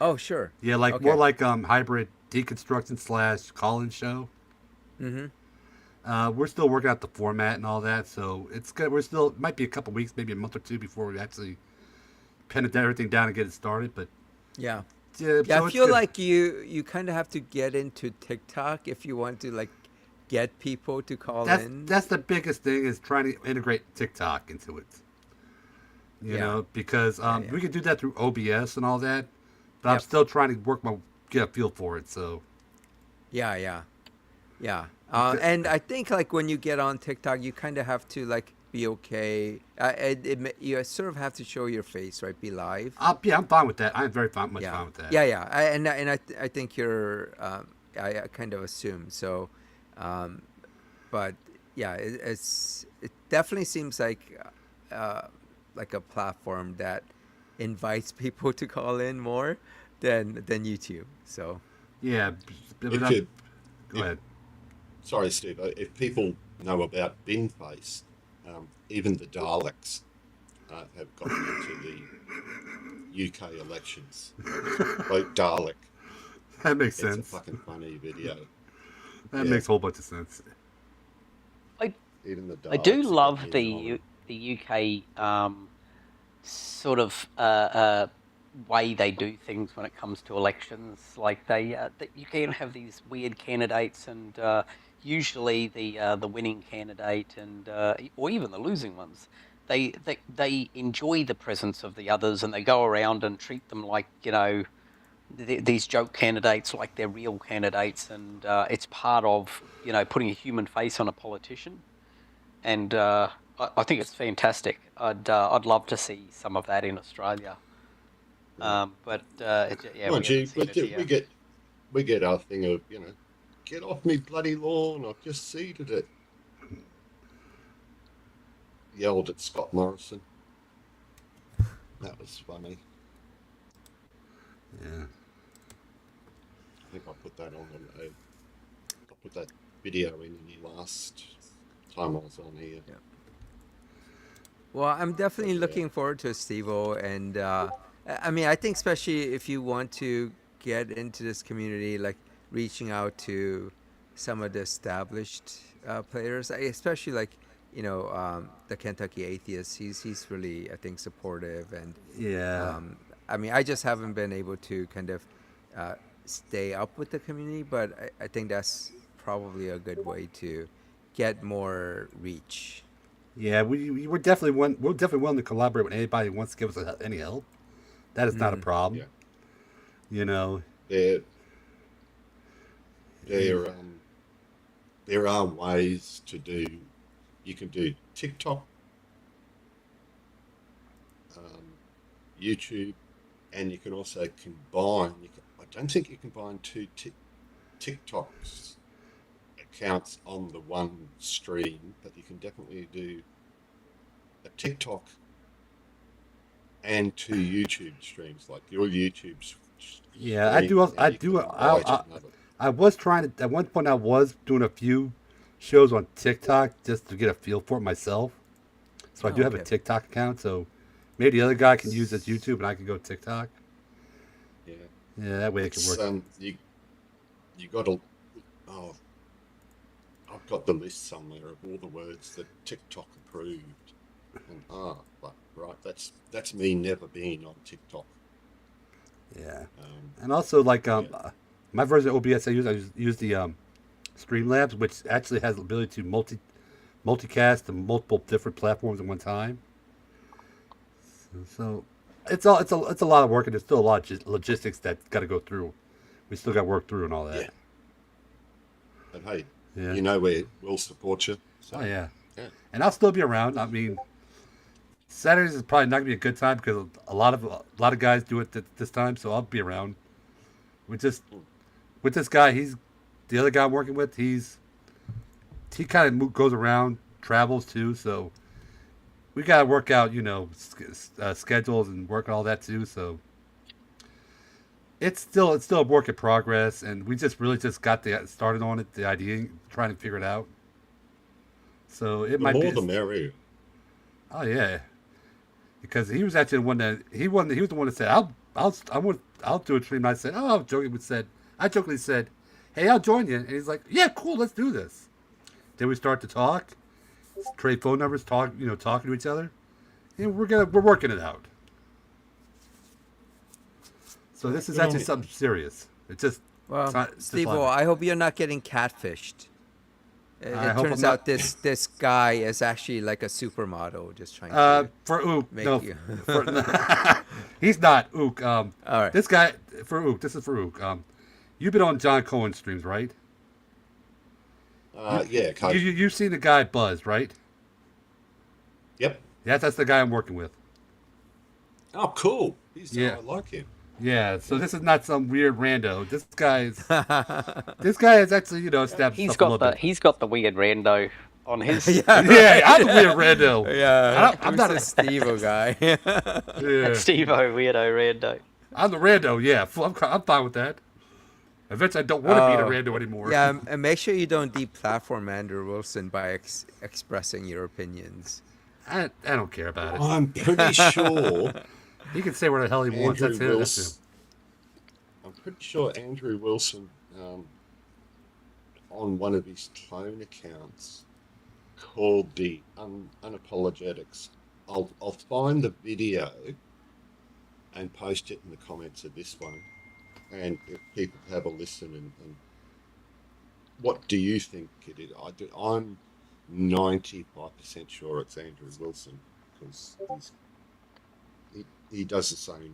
Oh, sure. Yeah, more like hybrid deconstruction / call-in show. Mm-hmm. We're still working out the format and all that, so it's good. It might be a couple weeks, maybe a month or two before we actually pin everything down and get it started. But yeah, so I feel like you kind of have to get into TikTok if you want to like get people to call in. That's the biggest thing, is trying to integrate TikTok into it. You know, because we can do that through OBS and all that, but I'm still trying to get a feel for it. So yeah. And I think like when you get on TikTok, you kind of have to like be okay. You sort of have to show your face, right? Be live. Yeah, I'm fine with that. I'm very fine with that. Yeah. I think you're. I kind of assume so, but yeah, it definitely seems like a platform that invites people to call in more than YouTube. So yeah, go ahead. Sorry, Steve. If people know about Binface, even the Daleks have gotten into the UK elections. Vote Dalek. That makes sense. It's a fucking funny video. That makes a whole bunch of sense. I do love the UK sort of way they do things when it comes to elections. Like you can have these weird candidates, and usually the winning candidate and or even the losing ones, they enjoy the presence of the others, and they go around and treat them like, you know, these joke candidates like they're real candidates, and it's part of, you know, putting a human face on a politician. And I think it's fantastic. I'd love to see some of that in Australia. But we get our thing of, you know, get off me bloody lawn, I've just seeded it. Yelled at Scott Morrison. That was funny. Yeah. I think I put that on. I put that video in the last time I was on here. Yeah. Well, I'm definitely looking forward to Steve-O, and I mean, I think especially if you want to get into this community, like reaching out to some of the established players, especially like, you know, the Kentucky Atheists. He's really, I think, supportive, and I mean, I just haven't been able to kind of stay up with the community, but I think that's probably a good way to get more reach. Yeah, we're definitely willing to collaborate with anybody who wants to give us any help. That is not a problem. Yeah. You know, there are ways to do. You can do TikTok, YouTube, and you can also combine. I don't think you can combine two TikToks accounts on the one stream, but you can definitely do a TikTok and two YouTube streams, like your YouTube. Yeah, I was trying to, at one point I was doing a few shows on TikTok just to get a feel for it myself. So I do have a TikTok account, so maybe the other guy can use this YouTube and I can go TikTok. Yeah. Yeah, that way it can work. You got to. Oh, I've got the list somewhere of all the words that TikTok approved. And but right, that's me never being on TikTok. Yeah. And also, like, my version of OBS I use the Streamlabs, which actually has the ability to multicast to multiple different platforms at one time. So it's a lot of work, and there's still a lot of logistics that got to go through. We still got to work through and all that. Yeah. But hey, you know we'll support you. So. Oh yeah. And I'll still be around. I mean, Saturdays is probably not gonna be a good time because a lot of guys do it this time. So I'll be around. With this guy, he's the other guy I'm working with. He kind of goes around, travels too. So we gotta work out, you know, schedules and work on all that too. So it's still a work in progress, and we just got started on it, the idea, trying to figure it out. So it might be more the merrier. Oh yeah, because he was actually the one that he was the one that said I'll do a stream. And I said, I jokingly said, hey, I'll join you, and he's like, yeah, cool, let's do this. Then we start to talk, trade phone numbers, talking to each other, and we're working it out. So this is actually something serious. It's just Steve, I hope you're not getting catfished. It turns out this guy is actually like a supermodel, just trying to for Ook. make No, you. he's not Ook. All right. This guy for Ook. This is for Ook. You've been on John Cohen streams, right? Yeah. You've seen the guy Buzz, right? Yep. Yeah, that's the guy I'm working with. Oh, cool. I like him. Yeah, so this is not some weird rando. This guy is actually, established. He's got the weird rando on his. Yeah, I'm the weird rando. Yeah, I'm not a Steve-o guy. Steve-o weirdo rando. I'm the rando. Yeah, I'm fine with that. Eventually, I don't want to be the rando anymore. Yeah, and make sure you don't deplatform Andrew Wilson by expressing your opinions. I don't care about it. I'm pretty sure. He can say what the hell he wants. That's him. I'm pretty sure Andrew Wilson, on one of his clone accounts, called the Unapologetics. I'll find the video and post it in the comments of this one, and if people have a listen and what do you think it is? I'm 95% sure it's Andrew Wilson because he does the same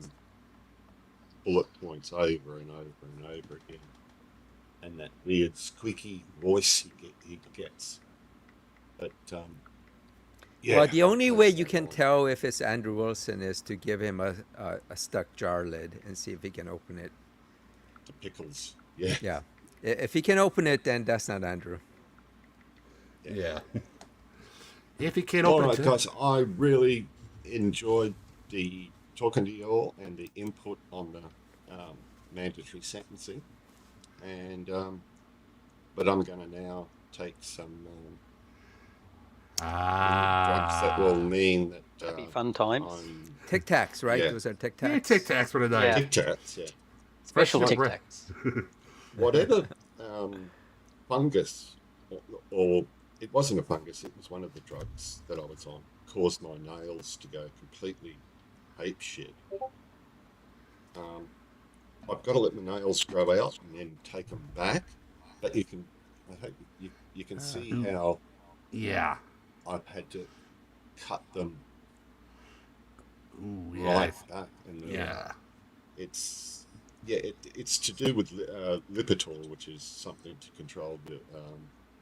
bullet points over and over and over again, and that weird squeaky voice he gets. But well, the only way you can tell if it's Andrew Wilson is to give him a stuck jar lid and see if he can open it. The pickles, yeah. Yeah, if he can open it, then that's not Andrew. Yeah. If he can't open it, guys, I really enjoyed the talking to you all and the input on the mandatory sentencing, and but I'm going to now take some drugs that will mean that that'd be fun times. Tic Tacs, right? Yeah. Was there Tic yeah, Tacs? Tic Tacs for the night. Tic Tacs, yeah. Special Tic Tacs. Whatever fungus, or it wasn't a fungus, it was one of the drugs that I was on, caused my nails to go completely ape shit. I've got to let my nails grow out and then take them back, but I hope you can see how I've had to cut them right back, and it's to do with Lipitor, which is something to control the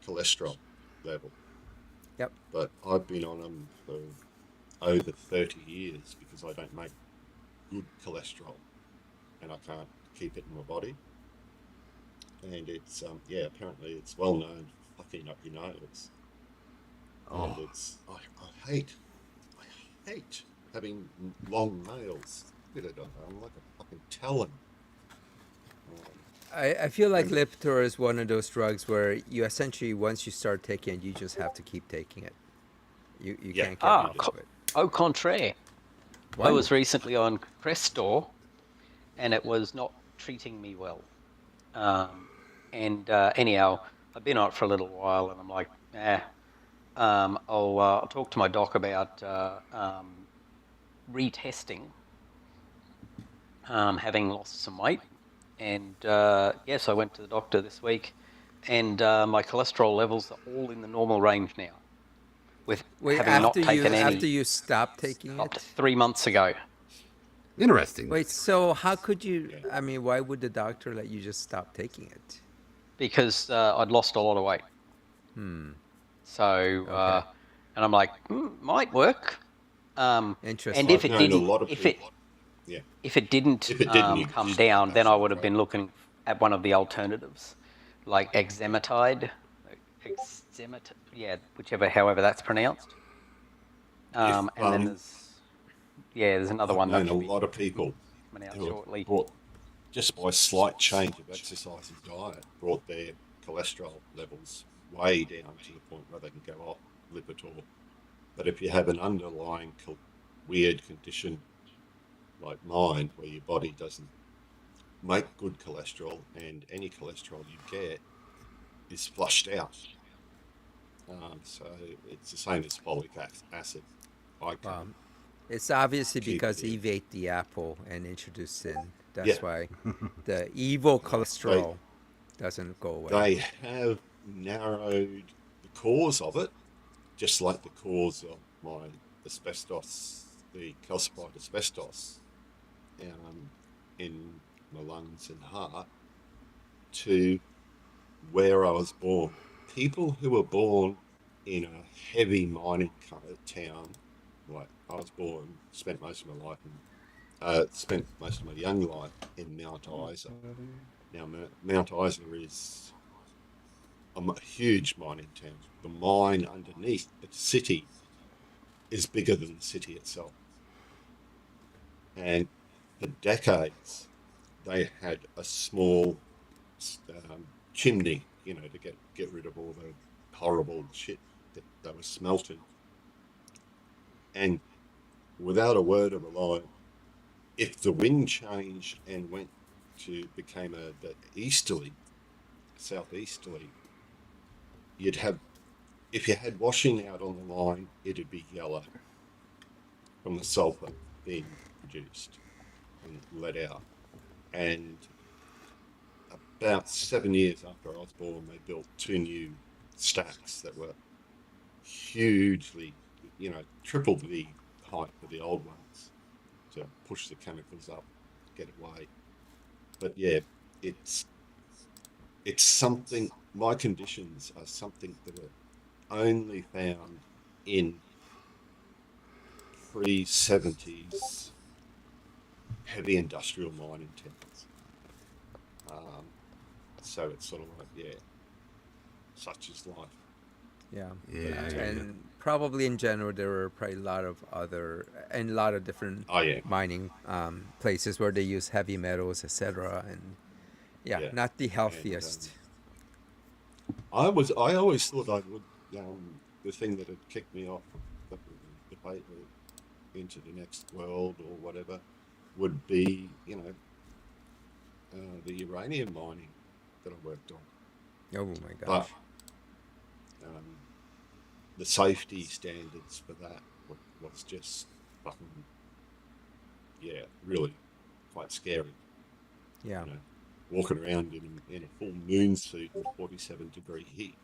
cholesterol level. Yep. But I've been on them for over 30 years because I don't make good cholesterol and I can't keep it in my body. And it's apparently it's well known for fucking up your nails. And it's I hate having long nails. I'm like a fucking talon. I feel like Lipitor is one of those drugs where you essentially, once you start taking it, you just have to keep taking it. You can't get rid of it. Au contraire. I was recently on Crestor, and it was not treating me well. Anyhow, I've been on it for a little while, and I'm like, I'll talk to my doc about retesting, having lost some weight. And yes, I went to the doctor this week, and my cholesterol levels are all in the normal range now. After you stopped taking it? 3 months ago. Interesting. Wait, so how could you? I mean, why would the doctor let you just stop taking it? Because I'd lost a lot of weight. So, and I'm like, might work. Interesting. And if it didn't come down, then I would have been looking at one of the alternatives, like exematide, however that's pronounced. And then there's another one. And a lot of people shortly. brought, just by slight change of exercise and diet, brought their cholesterol levels way down to the point where they can go off Lipitor. But if you have an underlying weird condition like mine, where your body doesn't make good cholesterol, and any cholesterol you get is flushed out. So it's the same as folic acid. It's obviously because Eve ate the apple and introduced sin. That's why the evil cholesterol doesn't go away. They have narrowed the cause of it, just like the cause of my asbestos, the calcified asbestos in my lungs and heart, to where I was born. People who were born in a heavy mining kind of town, like I was born, spent most of my young life in Mount Isa. Now, Mount Isa is a huge mining town. The mine underneath the city is bigger than the city itself. And for decades, they had a small chimney, to get rid of all the horrible shit that they were smelting. And without a word of a lie, if the wind changed and became the southeasterly, if you had washing out on the line, it'd be yellow from the sulfur being produced and let out. And about 7 years after I was born, they built 2 new stacks that were hugely, triple the height of the old ones to push the chemicals up, get away. But yeah, it's something, my conditions are something that are only found in pre-70s heavy industrial mining towns. So it's sort of like, such is life. Yeah. And probably in general, there were probably a lot of different mining places where they use heavy metals, etc. And not the healthiest. I always thought I would. The thing that had kicked me off the debate into the next world or whatever would be, the uranium mining that I worked on. Oh my gosh. But the safety standards for that was just fucking, really quite scary. Yeah. Walking around in a full moon suit with 47-degree heat.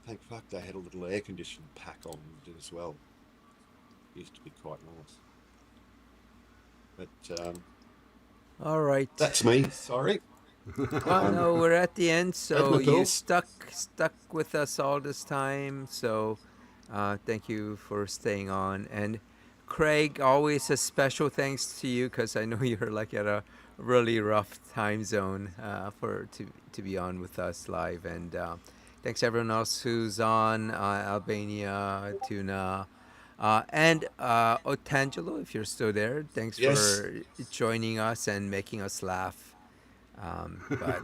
Thank fuck they had a little air conditioning pack on as well. It used to be quite nice. But all right. That's me. Sorry. Well, no, we're at the end, so you stuck with us all this time. So, thank you for staying on. And Craig, always a special thanks to you because I know you're like at a really rough time zone to be on with us live. And thanks everyone else who's on, Albania, Tuna, and Otangelo, if you're still there. Thanks for joining us and making us laugh. But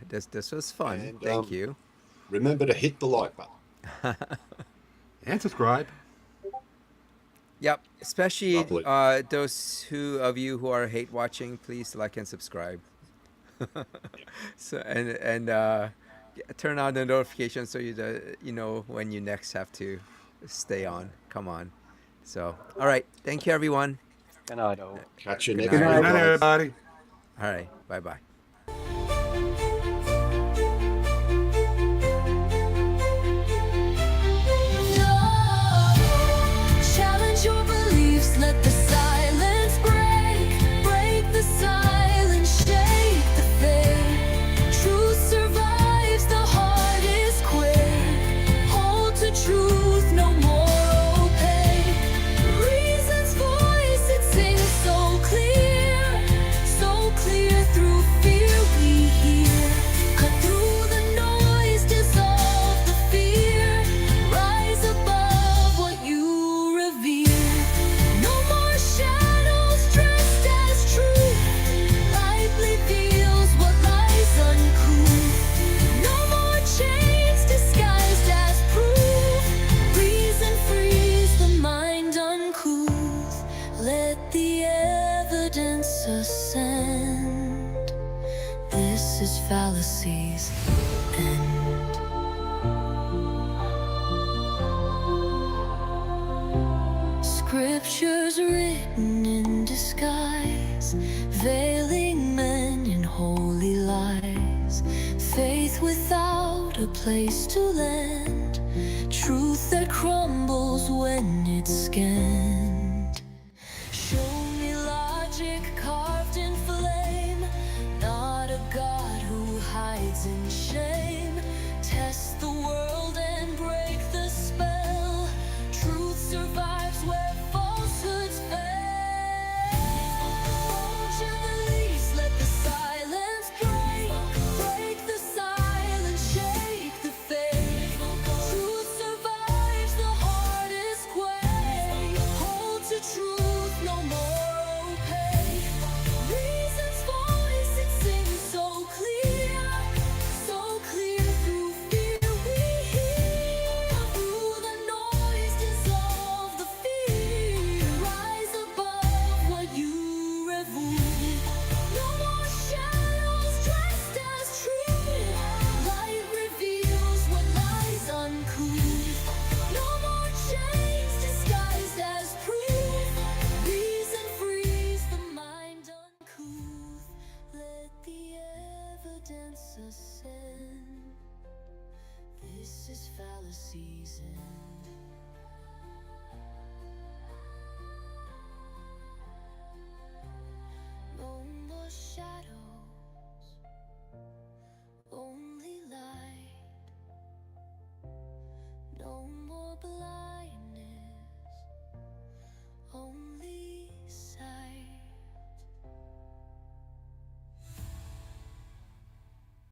this was fun. And, thank you. Remember to hit the like button and subscribe. Yep, especially those of you who are hate watching, please like and subscribe. So and turn on the notifications so you know when you next have to stay on. Come on. So all right, thank you everyone. Good night, all. Catch you next time. Good night, everybody. All right, bye. Fallacies end. veiling men in holy lies, faith without a place to land, truth that crumbles when it's scanned. Show me logic carved in flame, not a God who hides in shame. Test the world and break the spell. Truth survives where falsehoods fail. Won't you at least let the silence break? Break the silence, shake the faith. Truth survives the hardest quake. Hold to truth, no more opaque. Reason's voice, it sings so clear through fear we hear. Through the noise, dissolve the fear. Rise above what you revere. No more shadows dressed as truth. Light reveals what lies uncouth. No more chains disguised as proof. Reason frees the mind uncouth. Let the evidence ascend. This is fallacies and